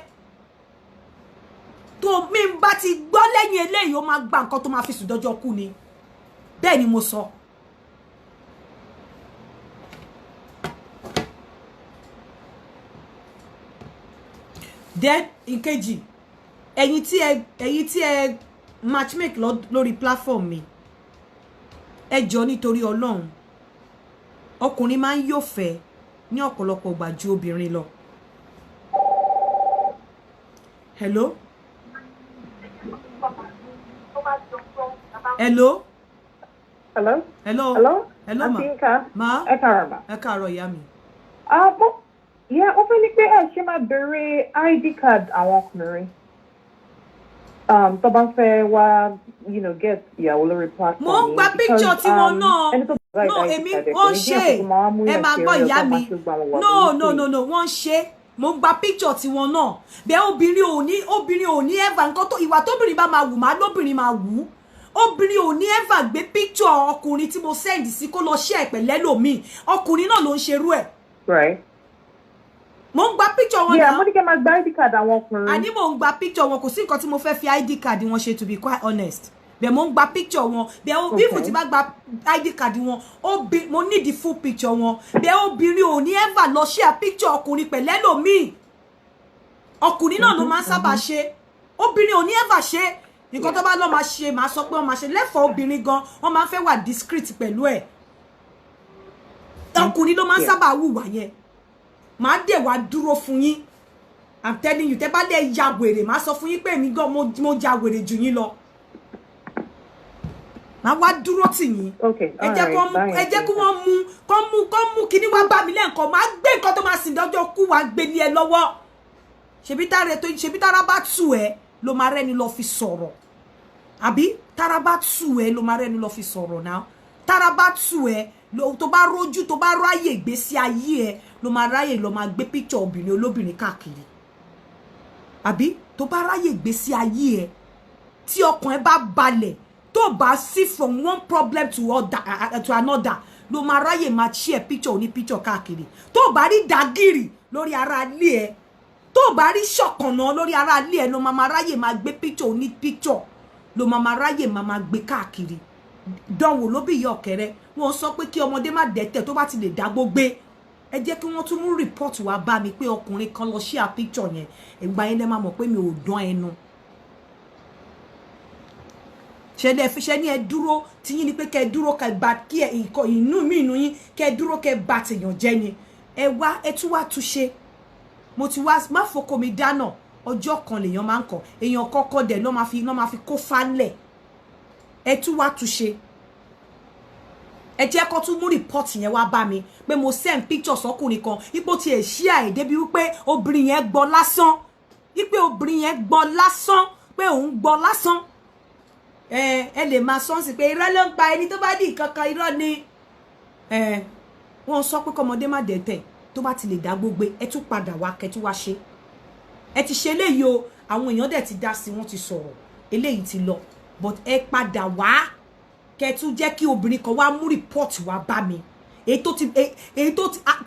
tó mi bá ti gbọ́ lẹ́yìn eléyìí ó máa gba nǹkan tó máa fi sùn dọ́jọ́ kú ni bẹ́ẹ̀ ni mo sọ. Then ìkejì ẹ̀yin tí ẹ matchmake lórí platform mi ẹ jọ̀ọ́ nítorí Ọlọ́run ọkùnrin máa ń yọ̀fẹ́ ní ọ̀pọ̀lọpọ̀ ìgbà ju obìnrin lọ. Hello? Hello? Hello? Hello? Hello? Hello, ma. Ma? Ẹ káàárọ̀ ma. Ẹ káàárọ̀ ìyá mi. Ó fẹ́ ní pé ẹ ṣe máa bèrè ID card àwọn ọkùnrin. Tó bá fẹ́ wá, get ìyàwó lórí platform. Mo ń gba picture tí wọn náà. No, èmi wọ́n ṣe. Ẹ máa gbọ́ ìyá mi. No, wọ́n ṣe. Mo ń gba picture tí wọn náà. Bẹ́ẹ̀ obìnrin ò ní ever nǹkan tó ìwà tóbìnrin bá máa wù má lóbìnrin máa wù. Obìnrin ò ní ever gbé picture ọkùnrin tí mo send sí kó lọ share pẹ̀lẹ́ lòmíì. Ọkùnrin náà ló ń ṣerú ẹ̀. Right. Mo ń gba picture wọn náà. Yeah, mo ní kẹ́ máa gba ID card àwọn ọkùnrin. Àní mo ń gba picture wọn kò sí nǹkan tí mo fẹ́ fi ID card wọn ṣe to be quite honest. Bẹ́ẹ̀ mo ń gba picture wọn. Bẹ́ẹ̀ even tí bá gba ID card wọn, mo need the full picture wọn. Bẹ́ẹ̀ obìnrin ò ní ever lọ share picture ọkùnrin pẹ̀lẹ́ lòmíì. Ọkùnrin náà ló máa ń sábà ṣe. Obìnrin ò ní ever ṣe. Nǹkan tó bá lọ máa ṣe máa sọ pé wọ́n máa ṣe lẹ́fọ̀ọ́ obìnrin gan wọ́n máa ń fẹ́ wà discreet pẹ̀lú ẹ̀. Ọkùnrin ló máa ń sábà hùwà yẹn. Màá dẹ̀ wá dúró fún yín. I'm telling you, tẹ́ bá dẹ̀ ya wèrè màá sọ fún yín pé èmi gan mo ja wèrè jù yín lọ. Màá wá dúró tì yín. Ẹ jẹ́ kí wọ́n mú kíní wá bá mi lẹ́ǹkan màá gbé nǹkan tó máa sìn dọ́jọ́ kú wá gbé ní ẹ lọ́wọ́. Ṣebí tára bá tù ẹ́ ló máa rẹ́ni lọ fi sọ̀rọ̀. Àbí tára bá tù ẹ́ ló máa rẹ́ni lọ fi sọ̀rọ̀ náà. Tára bá tù ẹ́ tó bá rójú tó bá ráyè ìgbésí ayé ẹ ló máa ráyè lọ máa gbé picture obìnrin olóbìnrin káàkiri. Àbí tó bá ráyè ìgbésí ayé ẹ tí ọkàn ẹ bá balẹ̀ tó bá sí from one problem to another ló máa ráyè máa share picture oní picture káàkiri. Tó bá rí dagiri lórí ara ilé ẹ tó bá rí ṣọ̀kànnà lórí ara ilé ẹ ló máa ráyè máa gbé picture ní picture ló máa ráyè máa gbé káàkiri dánwò ló bí ìyá ọ̀kẹ́rẹ́ wọ́n sọ pé kí ọmọdé má dẹ́tẹ̀ tó bá ti lè dágbó gbé ẹ jẹ́ kí wọ́n tún mú report wá bá mi pé ọkùnrin kan lọ share picture yẹn ìgbà yẹn lẹ máa mọ̀ pé mi ò dán ẹnu ṣe ní ẹ dúró tí yín ni pé kẹ́ dúró kẹ́ bá kí ẹ inú mi inú yín kẹ́ dúró kẹ́ bá tèèyàn jẹ́ ni ẹ wá ẹ tún wá túṣe mo ti wá má foko mi dáná ọjọ́ kan lèèyàn máa ń kọ èèyàn kọ́kọ́ dẹ̀ ló máa fi kó fálẹ̀ ẹ tún wá túṣe ẹ jẹ́ kó tún mú report yẹn wá bá mi pé mo send picture sọ́kùnrin kan ipò tí ẹ share débi wípé obìnrin yẹn gbọ́ lásán wípé obìnrin yẹn gbọ́ lásán pé òun gbọ́ lásán ẹ lè máa sọ sí pé irọ́ ló ń pa ẹni tó bá dì kankan irọ́ ni wọ́n sọ pé kọ́mọdé má dẹ́tẹ̀ tó bá ti lè dá gbogbo ẹ tún padà wá kẹ́ wá ṣe ẹ ti ṣe eléyìí o àwọn èèyàn dẹ̀ ti dá sí wọ́n ti sọ̀rọ̀ eléyìí ti lọ but ẹ padà wá kẹ́ tún jẹ́ kí obìnrin kan wá mú report wá bá mi èyí tó ti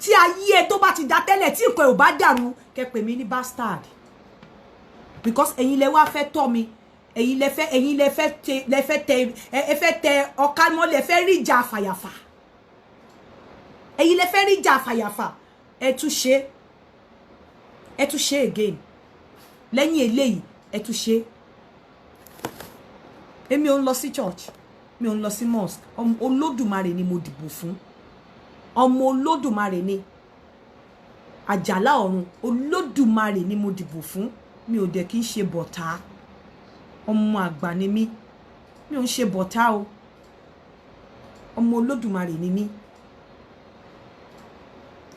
tí ayé ẹ tó bá ti dá tẹ́lẹ̀ tí nǹkan ò bá dàrú kẹ́ pè mí ní bastard because ẹ̀yin lẹ wá fẹ́ tọ́ mi ẹ̀yin lẹ fẹ́ tẹ ọ̀ká mọ́ lẹ fẹ́ rí ìjà àfàyàfà ẹ̀yin lẹ fẹ́ rí ìjà àfàyàfà ẹ tún ṣe again lẹ́yìn eléyìí ẹ tún ṣe èmi ò ń lọ sí church mi ò ń lọ sí mosque ọmọ Olódùmarè ni mo dìbò fún ọmọ Olódùmarè ni àjàlá ọ̀run Olódùmarè ni mo dìbò fún mi ò dẹ̀ kí ń ṣe bọ̀tá ọmọ àgbà ni mí mi ò ń ṣe bọ̀tá o ọmọ Olódùmarè ni mí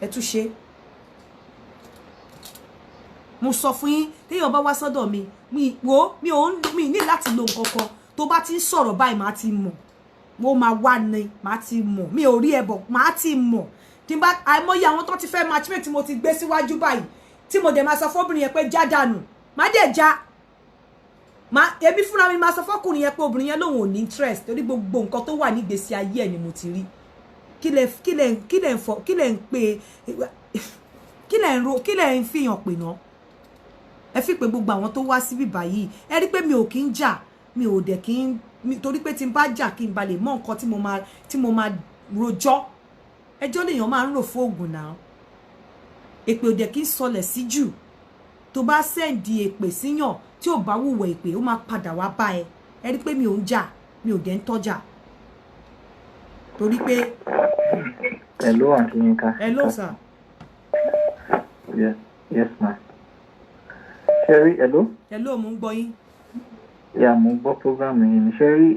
ẹ tún ṣe mo sọ fún yín téèyàn bá wá sọ́dọ̀ mi mi ní láti lo nǹkan kan tó bá ti ń sọ̀rọ̀ báyìí máa ti mọ̀ mo máa wá ní máa ti mọ̀ mi ò rí ẹbọ máa ti mọ̀ tí bá àìmọye àwọn tó ti fẹ́ matchmate tí mo ti gbé síwájú báyìí tí mo dẹ̀ máa sọ fọ́bìnrin yẹn pé já dànù má dẹ̀ já ebi fúnra mi máa sọ fọ́kùnrin yẹn pé obìnrin yẹn lòun ò ní interest torí gbogbo nǹkan tó wà nígbésí ayé ẹ̀ ni mo ti rí kí lẹ̀ ń fihàn pè náà ẹ fi pé gbogbo àwọn tó wá síbí báyìí ẹ rí pé mi ò kí ń jà mi ò dẹ̀ kí ń torí pé tí n bá jà kí n ba lè mọ nǹkan tí mo máa rojọ́ ẹjọ́ lèèyàn máa ń rò fún oògùn náà èpè ò dẹ̀ kí ń sọlẹ̀ sí jù tó bá sẹ́ǹdì èpè síyàn tí ò bá wùwọ̀ èpè ó máa padà wá bá ẹ rí pé mi ò ń jà mi ò dẹ̀ ń tọ́jà torí pé. Hello, Aunty Yinka. Hello, sir. Yes, ma. Sherry, hello. Hello, mo ń gbọ́ yín. Yeah, mo gbọ́ program yìí ni Sherry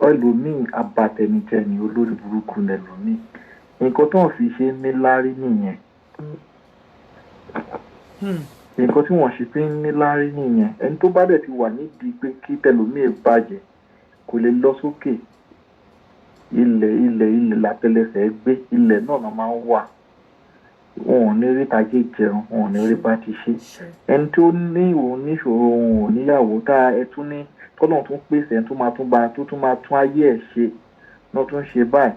ẹlòmíì abatẹnijẹ ni olórí burúkú lẹlòmíì nǹkan tó ń fi ṣe ní lárí nìyẹn nǹkan tí wọ́n ṣe fi ń ní lárí nìyẹn ẹni tó bá dẹ̀ ti wà nídìí pé kí tẹlòmíì bàjẹ́ kò lè lọ sókè ilẹ̀ látẹlẹsẹ̀ gbé ilẹ̀ náà máa ń wà wọn ò ní rí tajé jẹun wọn ò ní rí bá ti ṣe ẹni tó ní òun níṣòro òun ò níyàwó tá ẹ tún ní tọ́lọ̀ tún pèsè ẹni tó máa tún ayé ẹ̀ ṣe náà tún ṣe báyìí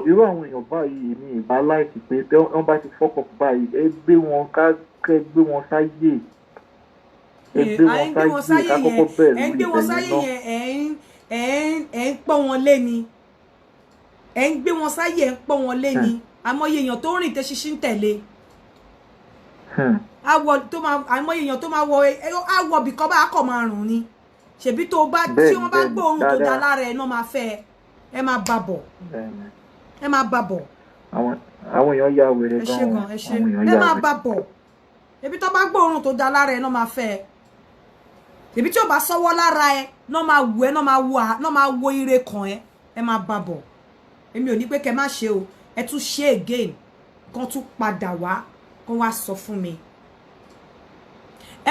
irú àwọn èèyàn báyìí èmi ìbá láìsí pé wọ́n bá ti fọ́kọ̀ báyìí ẹ gbé wọn gbé wọn sáyé ẹ gbé wọn sáyé ká kọ́kọ́ bẹ̀rẹ̀ lórí ìbẹ̀yìn náà ẹ ń pọ́n wọn lé ni ẹ ń gbé wọn sáyé ẹ ń pọ́n wọn lé ni àmọye èèyàn tó rìn tẹ ṣíṣí ń tẹ̀lé àmọye èèyàn tó máa wọ àwọ̀ bìkan bá kọ̀ máa rùn ni ṣèbí tí wọ́n bá gbóòórùn tó dá lára ẹ̀ náà máa fẹ́ ẹ máa bá bọ̀ ẹ máa bá bọ̀. àwọn èèyàn ya wèrè gan-an ẹ máa bá bọ̀ ṣèbí tó bá gbóòórùn tó dá lára ẹ̀ náà máa fẹ́ ṣèbí tí ò bá sọ́wọ́ lára ẹ̀ náà máa wù ẹ́ náà máa wo ire kàn ẹ máa bá bọ̀ èmi ò ní pé kẹ́ má ṣe o ẹ tún ṣe again kan tún padà wá kan wá sọ fún mi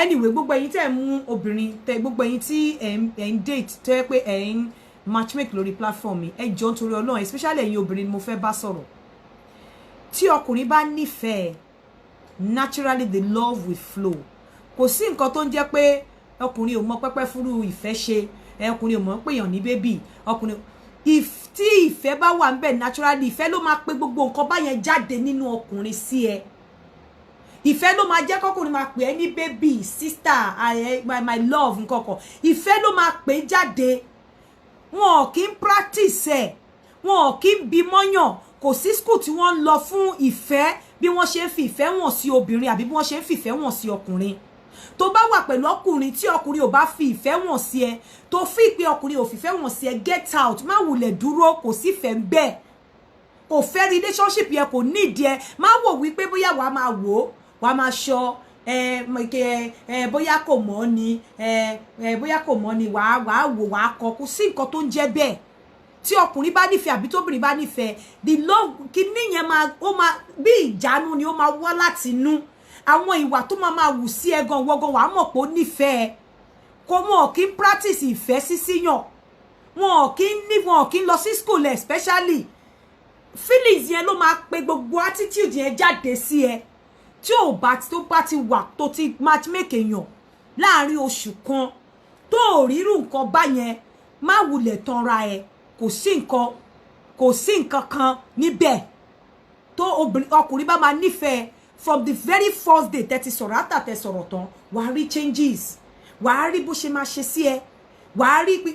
anyway gbogbo ẹ̀yin tẹ́ mú obìnrin tẹ́ gbogbo ẹ̀yin tí ẹ ń date tẹ́ yẹ pé ẹ ń matchmake lórí platform mi ẹ jọ̀ọ́ nítorí Ọlọ́run especially ẹ̀yin obìnrin ni mo fẹ́ bá sọ̀rọ̀ tí ọkùnrin bá nífẹ̀ẹ́ naturally the love will flow kò sí nǹkan tó ń jẹ́ pé ọkùnrin ò mọ pẹ́pẹ́ fúru ìfẹ́ ṣe ọkùnrin ò mọ pé èèyàn ní bébì ọkùnrin tí ìfẹ́ bá wà ńbẹ̀ naturally ìfẹ́ ló máa pe gbogbo nǹkan báyẹn jáde nínú ọkùnrin sí ẹ ìfẹ́ ló máa jẹ́ kọ́kùnrin máa pè é ní baby sister my love nǹkankan ìfẹ́ ló máa pè jáde wọn kì í practice ẹ̀ wọn kì í bí mọ́yàn kò sí school tí wọ́n ń lọ fún ìfẹ́ bí wọ́n ṣe ń fi ìfẹ́ wọn sí obìnrin àbí bí wọ́n ṣe ń fi ìfẹ́ wọn sí ọkùnrin tó bá wà pẹ̀lú ọkùnrin tí ọkùnrin ò bá fi ìfẹ́ wọn sí ẹ tó fi pé ọkùnrin ò fi ìfẹ́ wọn sí ẹ get out má wulẹ̀ dúró kò sí ìfẹ́ ń bẹ́ẹ̀ kò fẹ́ relationship yẹn kò nídìí ẹ má wò wípé bóyá wàá máa wò ó wàá máa ṣọ bóyá kò mọ̀ ni bóyá kò mọ̀ ni wàá wò wàá kọ kò sí nǹkan tó ń jẹ́ bẹ́ẹ̀ tí ọkùnrin bá nífẹ̀ẹ́ àbí tóbìnrin bá nífẹ̀ẹ́ the love kíní yẹn ó máa bí ìjánu ni ó máa wá láti inú àwọn ìwà tó máa wù sí ẹ gan wọ́gán wàá mọ̀ pé ó nífẹ̀ẹ́ kò wọn kì í practice ìfẹ́ sísíyàn wọn kì í lọ sí school especially feelings yẹn ló máa pe gbogbo attitude yẹn jáde sí ẹ tí ò bá ti wà tó ti matchmake èèyàn láàrin oṣù kan tó ò rírù nǹkan báyẹn má wulẹ̀ tanra ẹ kò sí nǹkan kan níbẹ̀ tó ọkùnrin bá máa nífẹ̀ẹ́ from the very first day tẹ́tí sọ̀rọ̀ after tẹ́ sọ̀rọ̀ tán wàá rí changes wàá rí bó ṣe máa ṣe sí ẹ wàá rí pé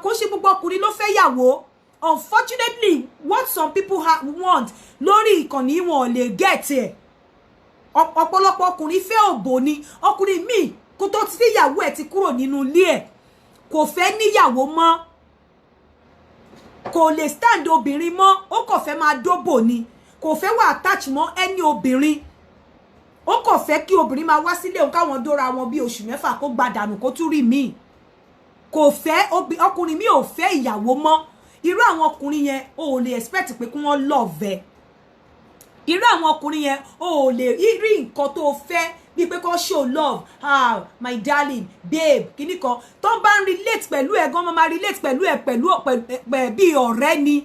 kò ṣe gbogbo ọkùnrin ló fẹ́ yàwó unfortunately what some people want lórí ìkànnì wọn ò lè get ẹ̀ ọ̀pọ̀lọpọ̀ ọkùnrin fẹ́ òbò ni ọkùnrin míì kó tó ti níyàwó ẹ̀ ti kúrò nínú ilé ẹ̀ kò fẹ́ níyàwó mọ́ kò lè stand obìnrin mọ́ ó kò fẹ́ máa dóbò ni kò fẹ́ wà attach mọ́ ẹni obìnrin ó kò fẹ́ kí obìnrin máa wá sílé òun káwọn dóra wọn bí oṣù mẹ́fà kó gbadànù kó tún rí míì kò fẹ́ ọkùnrin mi ò fẹ́ ìyàwó mọ́ irú àwọn ọkùnrin yẹn o ò lè expect pé kí wọ́n love ẹ irú àwọn ọkùnrin yẹn o ò lè rí nǹkan tó fẹ́ bí pé kó show love my darling babe kíní kan tó bá ń relate pẹ̀lú ẹ̀ gan máa relate pẹ̀lú ẹ̀ pẹ̀lú bí ọ̀rẹ́ ni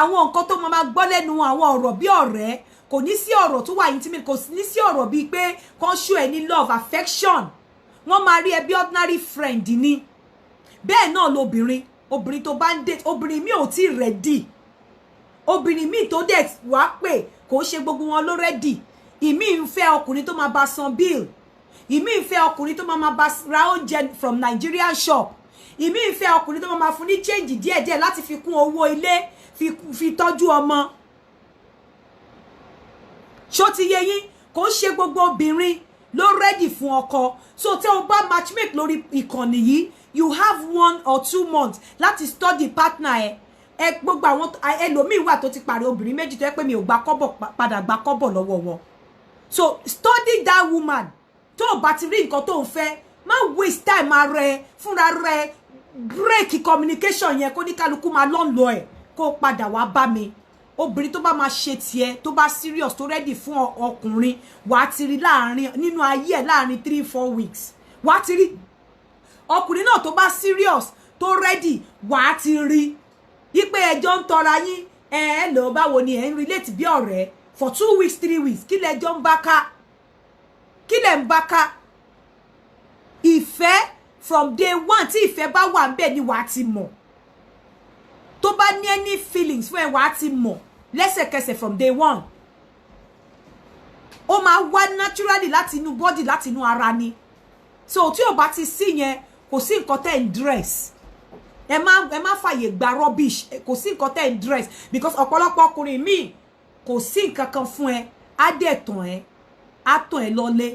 àwọn nǹkan tó máa gbọ́ lẹ́nu àwọn ọ̀rọ̀ bí ọ̀rẹ́ kò ní sí ọ̀rọ̀ tó wà intimate kò ní sí ọ̀rọ̀ bíi pé kó show ẹ ní love affection wọ́n máa rí ẹ bí ordinary friend ni bẹ́ẹ̀ náà obìnrin tó bá ń date obìnrin mi ò tí ready obìnrin mi tó date wá pé kò ṣe gbogbo wọn ló ready ìmí ń fẹ́ ọkùnrin tó máa bá san bill ìmí ń fẹ́ ọkùnrin tó máa bá ra oúnjẹ from Nigerian shop ìmí ń fẹ́ ọkùnrin tó máa fún ní change díẹ̀díẹ̀ láti fi kún owó ilé fi tọ́jú ọmọ ṣó ti yé yín kò ṣe gbogbo obìnrin ló ready fún ọkọ so tí o bá matchmake lórí ìkànnì yìí you have 1 or 2 months láti study partner ẹ gbogbo àwọn ẹlòmíì wà tó ti parí obìnrin méjì tó yẹ pé mi ò gba kọ́bọ̀ padà gba kọ́bọ̀ lọ́wọ́ wọn so study that woman tó o bá ti rí nǹkan tó ń fẹ́ má waste time rẹ fúnra rẹ break communication yẹn kó ní kálukú máa lọ ẹ̀ kó padà wá bá mi obìnrin tó bá máa ṣe tiẹ̀ tó bá serious tó ready fún ọkùnrin wàá ti rí láàrin nínú ayé ẹ̀ láàrin 3-4 weeks wàá ti rí ọkùnrin náà tó bá serious tó ready wàá ti rí ipe ẹjọ́ ń tọra yín lọ báwo ni ẹ ń relate bí ọ̀rẹ́ for 2 weeks 3 weeks kí lẹjọ́ ń bá ká kí lẹ ń bá ká ìfẹ́ from day one tí ìfẹ́ bá wà ńbẹ̀ ni wàá ti mọ̀ tó bá ní any feelings fún ẹ wàá ti mọ̀ lẹ́sẹ̀kẹsẹ̀ from day one ó máa wá naturally láti inú body láti inú ara ni so tí ò bá ti sí yẹn kò sí nǹkan tẹ́ ń dress ẹ má fàyè gba rubbish kò sí nǹkan tẹ́ ń dress because ọ̀pọ̀lọpọ̀ ọkùnrin míì kò sí nǹkan kan fún ẹ á dẹ̀ tàn ẹ lọ́lé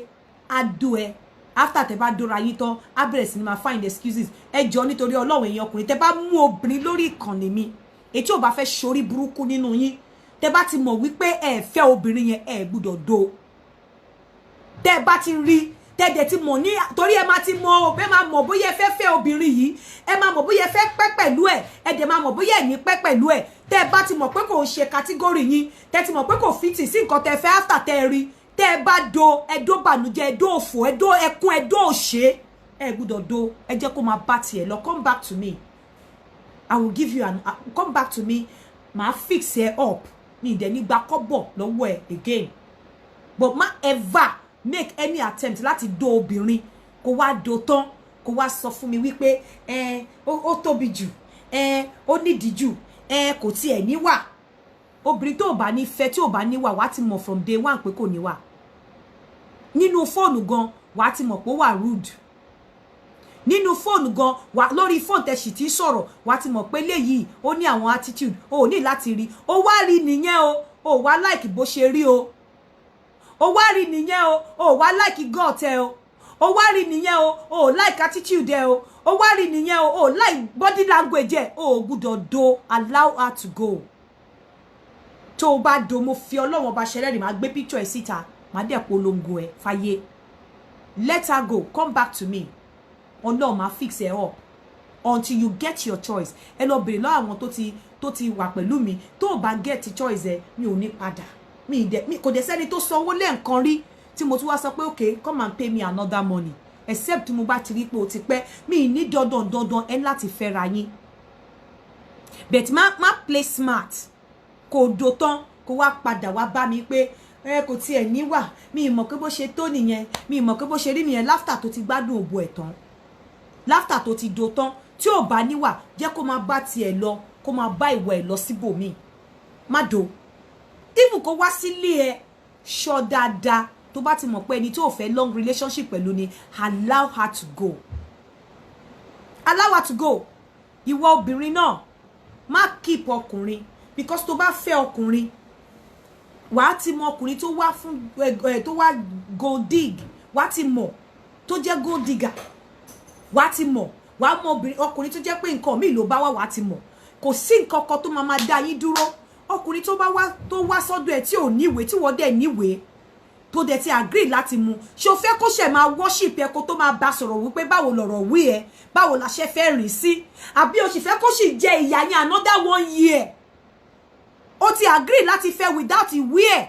á dó ẹ after tẹ́ bá dóra yín tán á bẹ̀rẹ̀ sí ni máa find excuses ẹ jọ nítorí Ọlọ́run èèyàn ọkùnrin tẹ́ bá mú obìnrin lórí ìkànnì mi ètí ò bá fẹ́ ṣorí burúkú nínú yín tẹ́ bá ti mọ̀ wípé ẹ fẹ́ obìnrin yẹn ẹ gbọ́dọ̀ dó tẹ́ bá ti rí tẹ́dẹ̀ tí mọ̀ ní torí ẹ máa ti mọ̀ ẹ máa mọ̀ bóyá ẹ fẹ́ fẹ́ obìnrin yìí ẹ máa mọ̀ bóyá ẹ fẹ́ pẹ́ pẹ̀lú ẹ̀ ẹ dẹ̀ máa mọ̀ bóyá ẹ ní pẹ́ pẹ̀lú ẹ̀ tẹ́ bá ti mọ̀ pé kò ṣe category yín tẹ́ ti mọ̀ pé kò fìtì sí nǹkan tẹ́ fẹ́ after tẹ́ rí tẹ́ bá do ẹdó bànújẹ́ ẹdó òfò ẹdó ẹkún ẹdó òṣè ẹ gbọ́dọ̀ do ẹ jẹ́ kó máa bá tiẹ̀ lọ come back to me I will give you come back to me màá fix ẹ up ní ìdẹ̀ nígbà kọ́bọ̀ lọ́wọ́ ẹ again but má ever make any attempt láti do obìnrin kó wá do tán kó wá sọ fún mi wípé ó tóbi jù ó nídìí jù kò tiẹ̀ níwà obìnrin tó bá ní fẹ́ tí ò bá níwà wá ti mọ̀ from day one pé kò níwà nínú fóònù gan wàá ti mọ̀ pé ó wà rude nínú fóònù gan wà lórí fóònù tẹ́ sì ti sọ̀rọ̀ wàá ti mọ̀ pé léyìí ó ní àwọn attitude o ò ní láti rí o wá rí nìyẹn o wá like bó ṣe rí o wá rí nìyẹn o wá like gut ẹ o wá rí nìyẹn o like attitude ẹ o wá rí nìyẹn o like body language ẹ o gbọ́dọ̀ do allow her to go tó bá do mo fi Ọlọ́run bá ṣẹlẹ̀ rí máa gbé picture ẹ síta máa dẹ̀ polongo ẹ fáyé let her go come back to me Ọlọ́run máa fix ẹ up until you get your choice ẹ lọ bèrè lọ́wọ́ àwọn tó ti wà pẹ̀lú mi tó bá get choice ẹ mi ò ní padà mi kò dẹ̀ sẹ́ni tó sanwó lẹ́ẹ̀kan rí tí mo tún wá sọ pé okay come and pay me another money except mo bá ti rí pé o ti pẹ́ mi ní dandan ẹ láti fẹ́ra yín but má play smart kò do tán kó wá padà wá bá mi pé kò tiẹ̀ níwà mi mọ̀ pé bó ṣe tó nìyẹn mi mọ̀ pé bó ṣe rí nìyẹn láftà tó ti gbádùn òbò ẹ̀ tán láftà tó ti do tán tí ò bá níwà jẹ́ kó máa bá tiẹ̀ lọ kó máa bá ìwọ ẹ̀ lọ síbòmíì má do even kó wá sílé ẹ ṣọ́ dáadáa tó bá ti mọ̀ pé ẹni tó fẹ́ long relationship pẹ̀lú ni allow her to go allow her to go ìwọ obìnrin náà má keep ọkùnrin because tó bá fẹ́ ọkùnrin wàá ti mọ ọkùnrin tó wá fún tó wá gold dig wàá ti mọ̀ tó jẹ́ gold digger wàá ti mọ̀ wàá mọ ọkùnrin tó jẹ́ pé nǹkan míì ló bá wá wàá ti mọ̀ kò sí nǹkan kan tó máa dá yín dúró ọkùnrin tó wá sọ́dọ̀ ẹ̀ tí ò níwèé tí wọ́n dẹ̀ níwèé tó dẹ̀ ti agree láti mú ṣé o fẹ́ kó ṣe máa worship ẹ kó tó máa bá sọ̀rọ̀ wípé báwo lọ̀rọ̀ wí ẹ báwo la ṣe fẹ́ rìn sí àbí o sì fẹ́ kó sì jẹ ìyà yẹn another 1 year o ti agree láti fẹ́ without ìwé ẹ̀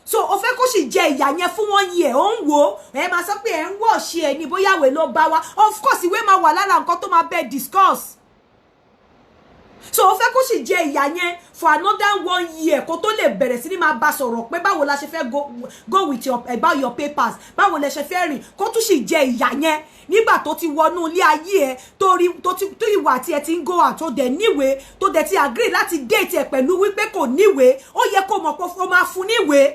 so o fẹ́ kó sì jẹ ìyà yẹn fún 1 year ó ń wò ẹ máa sọ pé ẹ ń wọ̀ ṣe ẹ ní bóyá ìwé ló bá wa of course ìwé máa wà lára nǹkan tó máa bẹ́ẹ̀ discuss so o fẹ́ kó sì jẹ ìyà yẹn for another 1 year kó tó lè bẹ̀rẹ̀ sí ní máa bá sọ̀rọ̀ pé báwo la ṣe fẹ́ go with your about your papers báwo lẹ ṣe fẹ́ rìn kó tún sì jẹ ìyà yẹn nígbà tó ti wọnú ilé ayé ẹ tó ìwà tí ẹ ti ń go out tó dẹ̀ níwèé tó dẹ̀ ti agree láti date ẹ pẹ̀lú wípé kò níwèé ó yẹ kó mọ̀ pé ó máa fún níwèé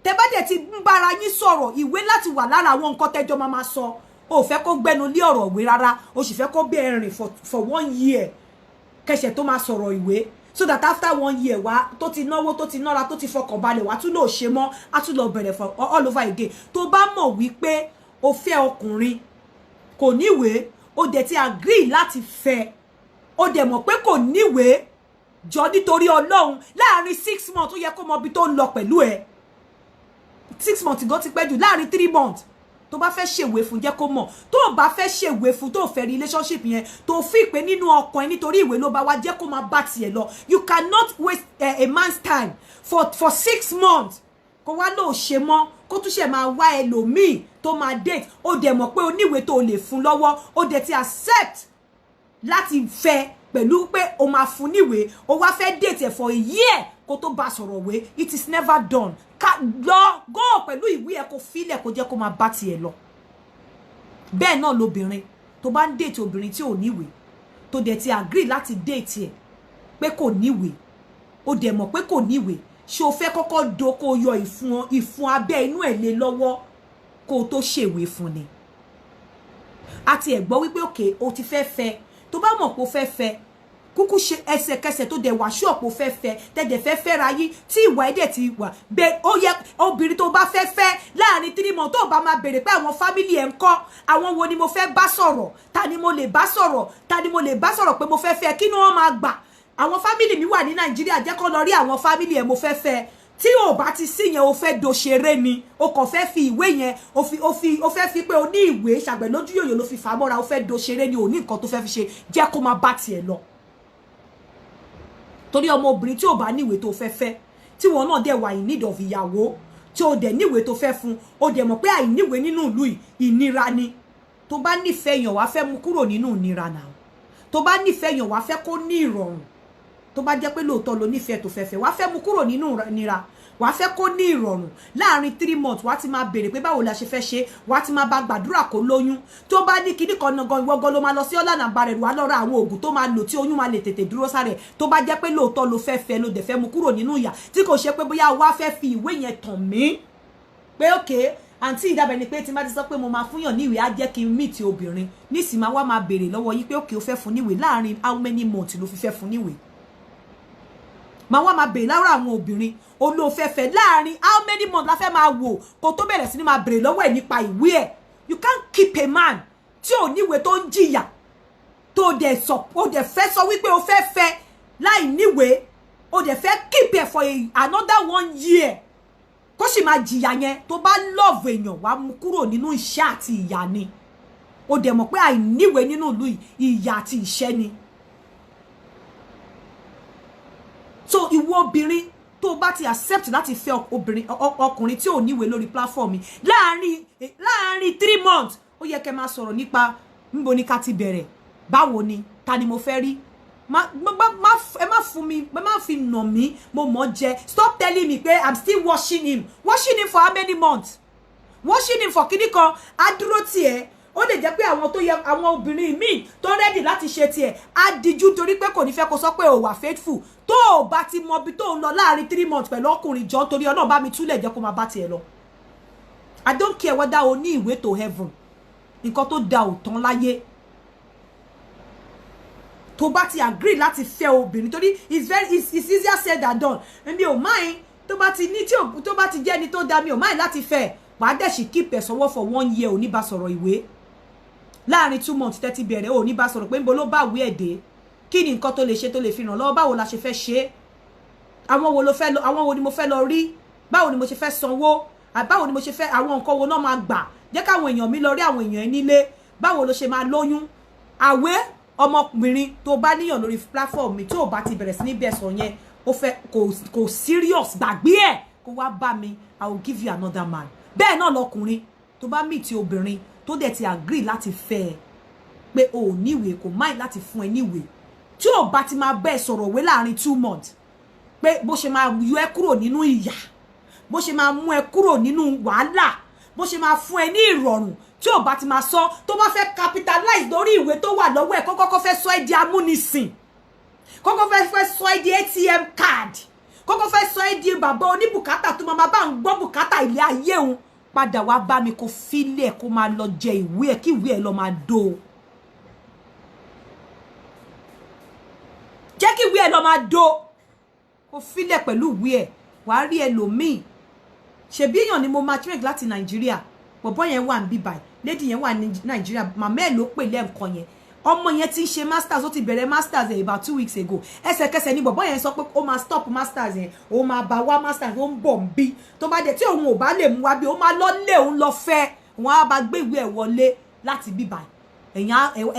tẹ bá dẹ̀ ti ń bára yín sọ̀rọ̀ ìwé láti wà lára àwọn nǹkan tẹ́jọ́ máa sọ o fẹ́ kó gbẹnu lé ọ̀rọ̀ ìwé rárá o sì fẹ́ kó bẹ́ẹ̀ rìn for 1 year kẹsẹ̀ tó máa sọ̀rọ̀ ìwé so that after 1 year wá tó ti náwó tó ti nára tó ti fọkàn balẹ̀ wá tún lò ṣe mọ́ á tún lọ bẹ̀rẹ̀ for all over again tó bá mọ̀ wípé o fẹ́ ọkùnrin kò níwèé o dẹ̀ ti agree láti fẹ́ o dẹ̀ mọ̀ pé kò níwèé jọ nítorí Ọlọ́run láàrin 6 months ó yẹ kó mọ ibi tó ń lọ pẹ̀lú ẹ 6 months gan ti pẹ́ jù láàrin 3 months tó bá fẹ́ ṣèwé fún jẹ́ kó mọ̀ tó bá fẹ́ ṣèwé fún tó fẹ́ relationship yẹn tó fi pé nínú ọkàn ẹ nítorí ìwé ló bá wá jẹ́ kó máa bá tiẹ̀ lọ you cannot waste a man's time for 6 months kó wá lóò ṣe mọ́ kó tún ṣe máa wá ẹlòmíì tó máa date ó dẹ̀ mọ̀ pé oníwèé tó lè fún lọ́wọ́ ó dẹ̀ ti accept láti fẹ́ pẹ̀lú pé o máa fún níwèé o wá fẹ́ date ẹ̀ for a year kó tó bá sọ̀rọ̀ wé it is never done ká lọ go pẹ̀lú ìwé ẹ̀ kó filẹ̀ kó jẹ́ kó máa bá tiẹ̀ lọ bẹ́ẹ̀ náà lobìnrin tó bá ń date obìnrin tí ò níwèé tó dẹ̀ ti agree láti date ẹ̀ pé kò níwèé ó dẹ̀ mọ̀ pé kò níwèé ṣé o fẹ́ kọ́kọ́ do kó yọ ìfun abẹ́ inú ẹ̀ lé lọ́wọ́ kó tó ṣèwé fún ni àti ẹ̀ gbọ́ wípé òkè o ti fẹ́ tó bá mọ̀ pé o fẹ́ kúkú ṣe ẹsẹ̀kẹsẹ̀ tó dẹ̀ wà ṣọ́ọ̀pù fẹ́fẹ́ tẹ́jẹ̀ fẹ́ ra yín tí ìwà ẹ̀dẹ̀ ti wà bẹ́ẹ̀ ó yẹ obìnrin tó bá fẹ́ láàrin 3 months tó bá máa bèrè pé àwọn fámìlì ẹ̀ ń kọ́ àwọn wo ni mo fẹ́ bá sọ̀rọ̀ ta ni mo lè bá sọ̀rọ̀ pé mo fẹ́ kí ni wọ́n máa gbà àwọn fámìlì mi wà ní Nàìjíríà jẹ́ kó lọ rí àwọn fámìlì ẹ̀ mo fẹ́ tí o bá ti sí yẹn o fẹ́ dòṣeré ni o kàn fẹ́ fi ìwé yẹn o fẹ́ fi pé o ní ìwé ṣàgbẹ̀ lójú yòyò ló fi fà á mọ́ra o fẹ́ dòṣeré ni o ní nǹkan tó fẹ́ fi ṣe jẹ́ kó máa bá tiẹ̀ lọ torí ọmọ obìnrin tí ò bá níwèé tó fẹ́ tí wọn náà dẹ̀ wà in need of ìyàwó tí o dẹ̀ níwèé tó fẹ́ fún o dẹ̀ mọ̀ pé àìníwèé nínú ìlú ìnira ni tó bá nífẹ̀ẹ́ yàn wá fẹ́ mú kúrò nínú ìnira náà tó bá nífẹ̀ẹ́ yàn wá fẹ́ kó ní ìrọ̀rùn tó bá jẹ́ pé lóòótọ́ lo nífẹ̀ẹ́ tó fẹ́ wá fẹ́ mú kúrò nínú ìnira wàá fẹ́ kó ní ìrọ̀rùn láàrin 3 months wàá ti máa béèrè pé báwo la ṣe fẹ́ ṣe wàá ti máa bá gbàdúrà kó lóyún tó bá ní kíní kan gan ìwọ́gọ́ ló máa lọ sí ọ̀lànà àbárẹ̀ wàá lọ ra àwọn oògùn tó máa lò tí oyún máa lè tètè dúró sáré tó bá jẹ́ pé lóòótọ́ ló fẹ́ ló dẹ̀ fẹ́ mú kúrò nínú ìyà tí kò ṣe pé bóyá wàá fẹ́ fi ìwé yẹn tàn mí pé okay àǹtí ìdábẹ̀ ni pé tí má ti sọ pé mo máa fúnyàn níwèé á jẹ́ kí n meet obìnrin nísìnyí máa wá máa béèrè lọ́wọ́ yín pé òkè ó fẹ́ fún níwèé láàrin how many months ló fi fẹ́ fún níwèé máa wá máa béèrè lára àwọn obìnrin olófẹ́fẹ́ láàrin how many months la fẹ́ máa wò kó tó bẹ̀rẹ̀ sí ni máa béèrè lọ́wọ́ ẹ̀ nípa ìwé ẹ̀ you can't keep a man tí ò níwèé tó ń jìyà tó dẹ̀ fẹ́ sọ wípé o fẹ́ fẹ́ láì níwèé o dẹ̀ fẹ́ keep ẹ̀ for another 1 year kó sì máa jìyà yẹn tó bá love èèyàn wá mú kúrò nínú ìṣẹ́ àti ìyà ni o dẹ̀ mọ̀ pé àìníwèé nínú ìlú ìyà àti ìṣẹ́ ni so ìwọ obìnrin tó bá ti accept láti fẹ́ obìnrin ọkùnrin tí ò níwèé lórí platform mi láàrin 3 months ó yẹ kẹ́ máa sọ̀rọ̀ nípa níbo ni ká ti bẹ̀rẹ̀ báwo ni ta ni mo fẹ́ rí ẹ má fún mi ẹ má fi nà mí mo mọ̀ jẹ stop telling me pé I'm still washing him for how many months washing him for kíní kan á dúró tiẹ̀ ó lè jẹ́ pé àwọn tó yẹ àwọn obìnrin míì tó ready láti ṣe tiẹ̀ á dijú torí pé kò ní fẹ́ kó sọ pé ó wà faithful tó o bá ti mọ bí tó ń lọ láàrin 3 months pẹ̀lú ọkùnrin jọ torí Ọlọ́run bá mi túlẹ̀ jẹ́ kó máa bá tiẹ̀ lọ I don't care whether o ní ìwé to heaven nǹkan tó da ò tán láyé tó bá ti agree láti fẹ́ obìnrin torí it's easier said than done mi ò mind tó bá ti ní tó bá ti jẹ́ ẹni tó da mi ò mind láti fẹ́ wàá dẹ̀ sì keep ẹ̀ sọ́wọ́ for 1 year ò ní bá sọ̀rọ̀ ìwé láàrin 2 months tẹ́tí bẹ̀rẹ̀ ò ní bá sọ̀rọ̀ pé níbo ló bá wí ẹ̀dẹ́ kí ni nǹkan tó lè ṣe tó lè fi ràn lọ́wọ́ báwo la ṣe fẹ́ ṣe àwọn wo ni mo fẹ́ lọ rí báwo ni mo ṣe fẹ́ sanwó báwo ni mo ṣe fẹ́ àwọn nǹkan wo náà máa gbà jẹ́ káwọn èèyàn mi lọ rí àwọn èèyàn nílé báwo ló ṣe máa lóyún àwé ọmọkùnrin tó bá níyàn lórí platform mi tó bá ti bẹ̀rẹ̀ sí ní bẹ̀sọ̀ yẹn ó fẹ́ kò serious gbàgbé ẹ̀ kó wá bá mi I will give you another man bẹ́ẹ̀ náà lọkùnrin tó bá meet obìnrin tó dẹ̀ ti agree láti fẹ́ ẹ pé o ò níwèé kò mind láti fún ẹ níwèé tí ò bá ti máa bẹ́ẹ̀ sọ̀rọ̀ wé láàrin 2 months pé bó ṣe máa yọ ẹ kúrò nínú ìyà bó ṣe máa mú ẹ kúrò nínú wàhálà bó ṣe máa fún ẹ ní ìrọ̀rùn tí ò bá ti máa sọ tó bá fẹ́ capitalize lórí ìwé tó wà lọ́wọ́ ẹ̀ kọ́kọ́ fẹ́ sọ ẹ́ di amúnisìn kọ́kọ́ fẹ́ sọ ẹ́ di ATM card kọ́kọ́ fẹ́ sọ ẹ́ di bàbá oníbùkátà tó máa bá ń gbọ́ bùkátà ilé ayé òun padà wá bá mi kó fílẹ̀ kó máa lọ jẹ ìwé ẹ̀ kí ìwé ẹ̀ lọ máa dó jẹ́ kí ìwé ẹ̀ lọ máa dó kó fílẹ̀ pẹ̀lú ìwé ẹ̀ wàá rí ẹlòmíì ṣebí èèyàn ni mo matric láti Nàìjíríà bọ̀bọ́ yẹn wà ń bí báyìí lady yẹn wà ní Nàìjíríà màmá ẹ̀ ló pè lẹ́ẹ̀kan yẹn ọmọ yẹn ti ń ṣe masters ó ti bẹ̀rẹ̀ masters ẹ̀ about 2 weeks ago ẹsẹ̀kẹsẹ̀ ni bọ̀bọ́ yẹn sọ pé ó máa stop masters yẹn ó máa bá wá masters ó ń bọ̀ ń bí tó bá dé tí òun ò bá lè mú wá bí ó máa lọ lé òun lọ fẹ́ wọn á bá gbé ìwé ẹ̀ wọlé láti bí báyìí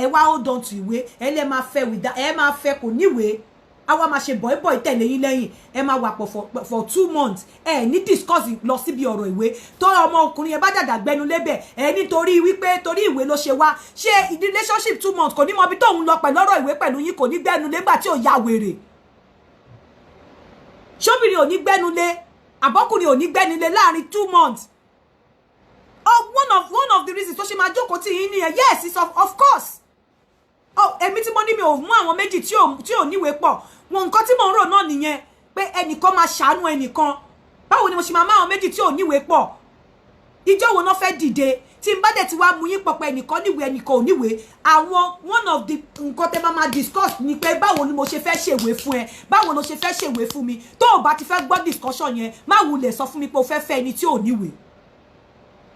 ẹ wá hold on to ìwé ẹ lè máa fẹ́ wìdá ẹ máa fẹ́ kò níwèé àwa máa ṣe bọ̀ìbọ̀ì tẹ̀lé yín lẹ́yìn ẹ máa wà pọ̀ for 2 months ẹ ní discuss lọ síbi ọ̀rọ̀ ìwé tó ọmọ ọkùnrin yẹn bá dàdà gbẹnu lébẹ̀ ẹ nítorí wípé torí ìwé ló ṣe wá ṣé relationship 2 months kò ní mọ ibi tóun lọ pẹ̀lú ọ̀rọ̀ ìwé pẹ̀lú yín kò ní gbẹnu lé gbà tí ò ya wèrè ṣóbìnrin ò ní gbẹnu lé àbọ́kùnrin ò ní gbẹnu lé láàrin 2 months one of the reasons tó ṣe máa jókòó tí yín nìyẹn yes it's of course èmi tí mo ní mi ò mú àwọn méjì tí ò níwèé pọ̀ wọn nǹkan tí mò ń rò náà nìyẹn pé ẹnìkan máa ṣàánú ẹnìkan báwo ni mo ṣe máa máa àwọn méjì tí ò níwèé pọ̀ ìjọ wo náà fẹ́ dìde tí n bá dẹ̀ ti wá mú yín pọ̀ pé ẹnìkan níwèé ẹnìkan ò níwèé àwọn one of the nǹkan tẹ́ máa discuss ni pé báwo ni mo ṣe fẹ́ ṣèwé fún ẹ báwo ló ṣe fẹ́ ṣèwé fún mi tó o bá ti fẹ́ gbọ́ discussion yẹn má wulẹ̀ sọ fún mi pé o fẹ́ fẹ́ ẹni tí ò níwèé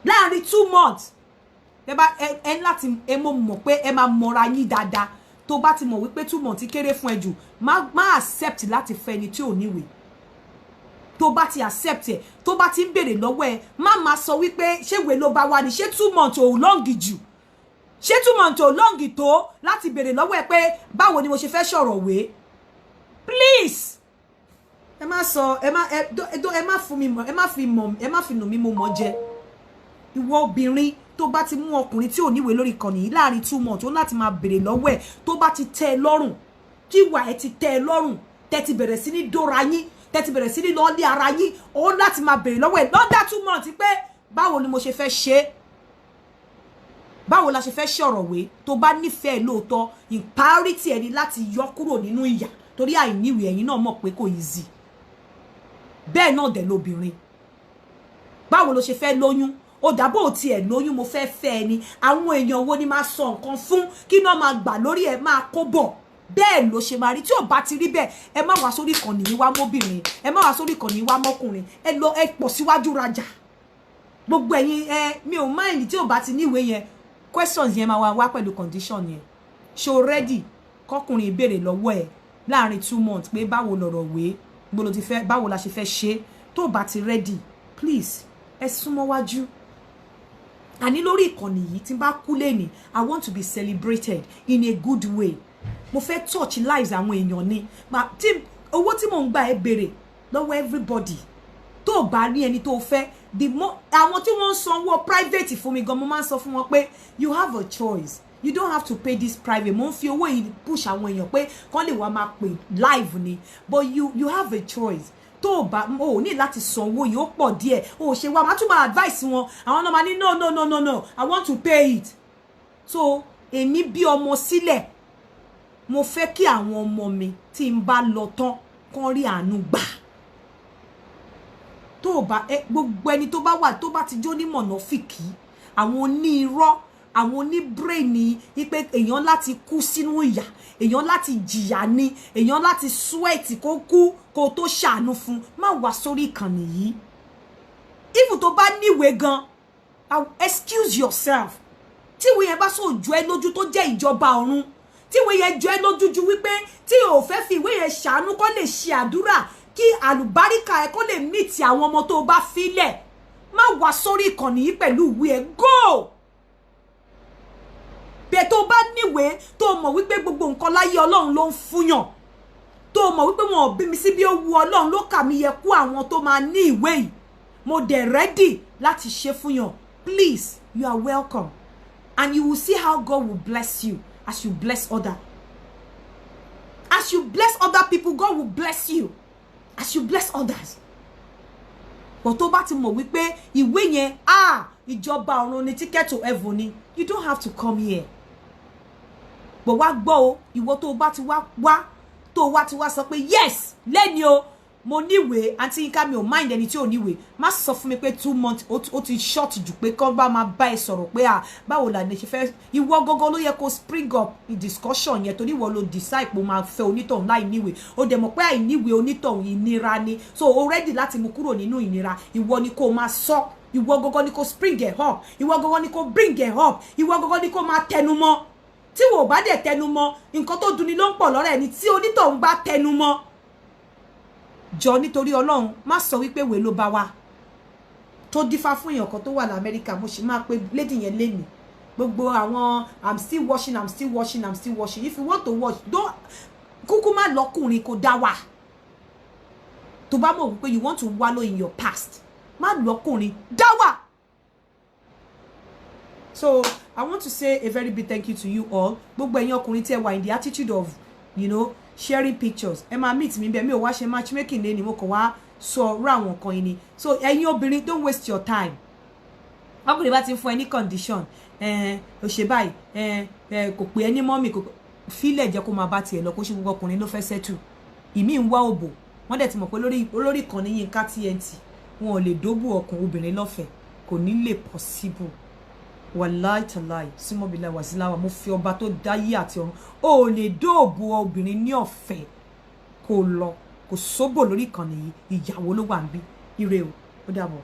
láàrin 2 months ẹ láti ẹ mọ̀ pé ẹ máa mọra yín dáadáa tó bá ti mọ̀ wípé 2 months kéré fún ẹ jù má accept láti fẹ́ ẹni tí ò níwèé tó bá ti accept ẹ tó bá ti ń béèrè lọ́wọ́ ẹ má sọ wípé ṣé ìwé ló bá wà ní ṣé 2 months ò long jù ṣé 2 months ò long tó láti béèrè lọ́wọ́ ẹ pé báwo ni mo ṣe fẹ́ sọ̀rọ̀ wé please ẹ má sọ ẹ má fún mi mọ̀ ẹ má fi nù mí mo mọ̀ jẹ ìwọ obìnrin tó bá ti mú ọkùnrin tí ò níwèé lórí ìkànnì yìí láàrin 2 months ó láti máa béèrè lọ́wọ́ ẹ̀ tó bá ti tẹ́ ẹ lọ́rùn tí ìwà ẹ ti tẹ́ ẹ lọ́rùn tẹ́ ti bẹ̀rẹ̀ sí ní dóra yín tẹ́ ti bẹ̀rẹ̀ sí ní lọ́ọ́lé ara yín ó láti máa béèrè lọ́wọ́ ẹ̀ lọ́dà 2 months pé báwo ni mo ṣe fẹ́ ṣe báwo la ṣe fẹ́ ṣọ̀rọ̀ wé tó bá nífẹ̀ẹ́ lóòótọ́ priority ẹni láti yọ kúrò nínú ìyà torí àìníwèé ẹ̀yin náà mọ̀ pé kò easy bẹ́ẹ̀ náà dẹ̀ lóbìnrin báwo ló ṣe fẹ́ lóyún ó dàbò tí ẹ̀ lóyún mo fẹ́ fẹ́ ni àwọn èèyàn wo ni máa sọ nǹkan fún kí náà máa gbà lórí ẹ̀ máa kó bọ̀ bẹ́ẹ̀ ló ṣe máa rí tí ò bá ti rí bẹ́ẹ̀ ẹ má wá sórí ìkànnì yìí wá mọ́bìnrin ẹ má wá sórí ìkànnì yìí wá mọ́kùnrin ẹ lọ ẹ pọ̀ síwájú rajà gbogbo ẹ̀yin mi ò mind tí ò bá ti níwèé yẹn questions yẹn máa wá pẹ̀lú condition yẹn ṣó ready kọkùnrin ìbéèrè lọ́wọ́ ẹ̀ láàrin 2 months pé báwo lọ̀rọ̀ wé gbolo ti fẹ́ báwo la ṣe fẹ́ ṣe tó bá ti ready please ẹ súnmọ́ wájú àní lórí ìkànnì yìí tí n bá kú lẹ́ni I want to be celebrated in a good way mo fẹ́ touch lives àwọn èèyàn ni tí owó tí mò ń gbà ẹ béèrè lọ́wọ́ everybody tó bá rí ẹni tó fẹ́ àwọn tí wọ́n ń sanwó private fún mi gan mo máa ń sọ fún wọn pé you have a choice you don't have to pay this private mo ń fi owó yìí push àwọn èèyàn pé kán lè wá máa pè live ni but you have a choice tó bá o ní láti sanwó yìí ó pọ̀ díẹ̀ o ṣe wá máa tún máa advice wọn àwọn náà máa ní no I want to pay it so èmi bí ọmọ sílẹ̀ mo fẹ́ kí àwọn ọmọ mi tí n bá lọ tán kán rí àánú gbà tó bá gbogbo ẹni tó bá wà tó bá ti jó ní mọ̀nàfìkì àwọn oní irọ́ àwọn oní brain ipe èèyàn láti kú sínú ìyà èèyàn láti jìyà ni èèyàn láti sweat kó kú kó tó ṣàánú fún má wá sórí ìkànnì yìí if tó bá níwèé gan excuse yourself tí ìwé yẹn bá sọ jọ ẹ́ lójú tó jẹ́ ìjọba ọ̀run tí ìwé yẹn jọ ẹ́ lójú ju wípé tí o fẹ́ fi ìwé yẹn ṣàánú kó lè ṣe àdúrà kí àlùbáríkà ẹ kó lè meet àwọn ọmọ tó bá filẹ̀ má wá sórí ìkànnì yìí pẹ̀lú ìwé ẹ go bẹ́ẹ̀ tó bá níwèé tó mọ̀ wípé gbogbo nǹkan láyé Ọlọ́run ló ń fúnyàn tó mọ̀ wípé wọn ò bí mi sí bí ó wu Ọlọ́run ló kà mí yẹ kú àwọn tó máa ní ìwé yìí mo dẹ̀ ready láti ṣe fúnyàn please you are welcome and you will see how God will bless you as you bless other people God will bless you as you bless others but tó bá ti mọ̀ wípé ìwé yẹn ìjọba ọ̀run ni ticket to heaven ni you don't have to come here but wá gbọ́ o ìwọ tó bá ti wá ti wá sọ pé yes lẹ́ni o mo níwèé àǹtí Yínká mi ò mind ẹni tí ò níwèé má sọ fún mi pé 2 months ó ti short jù pé kán bá máa bá ẹ sọ̀rọ̀ pé báwo la lè ṣe fẹ́ ìwọ gọ́gọ́ ló yẹ kó spring up in discussion yẹn torí ìwọ ló decide pé o máa fẹ́ onítọ̀hún láì níwèé o dẹ̀ mọ̀ pé àìníwèé onítọ̀hún ìnira ni so o ready láti mú kúrò nínú ìnira ìwọ ni kó máa sọ ìwọ gọ́gọ́ ni kó spring ẹ̀ up ìwọ gọ́gọ́ ni kó bring ẹ̀ up ìwọ gọ́gọ́ ni kó máa tẹnu mọ́ tí wò bá dẹ̀ tẹnu mọ́ nǹkan tó dùn ni ló ń pọ̀ lọ́rọ̀ ẹni tí onítọ̀hún bá tẹnu mọ́ jọ nítorí Ọlọ́run má sọ wípé wèé ló bá wa tó dífá fún èèyàn kan tó wà l'Amẹ́ríkà mo sì máa pe lady yẹn lénìí gbogbo àwọn I'm still watching if you want to watch don't kúkú má lọ́kùnrin kó dá wà tó bá mọ̀ wípé you want to wallow in your past má lọ́kùnrin dá wà. So I want to say a very big thank you to you all gbogbo ẹ̀yin ọkùnrin tí ẹ wà in the attitude of sharing pictures ẹ máa meet mi bẹ́ẹ̀ mi ò wá ṣe matchmaking lẹ́ni mo kàn wá sọ ra àwọn kan yìí ni so ẹ̀yin obìnrin don't waste your time ọkùnrin bá ti ń fún ẹ ní condition ó ṣe báyìí kò pé ẹ ní mọ́mì kò fílẹ̀ jẹ́ kó máa bá tiẹ̀ lọ kó ṣe gbogbo ọkùnrin ló fẹ́ settle ìmí ń wá òbò wọ́n dẹ̀ ti mọ̀ pé olórí kan ní Yínká TNT wọn ò lè dóbù ọkùnrin obìnrin lọ́fẹ̀ẹ́ kò ní lè possible wàláì tàláì símọ́bìlà wàsíláwà mo fi ọba tó dáyé àti ọ̀run ó lè dóòbò obìnrin ní ọ̀fẹ́ kó lọ kò sóbò lórí ìkànnì yìí ìyàwó ló wà ń bí ire o ó dàbọ̀.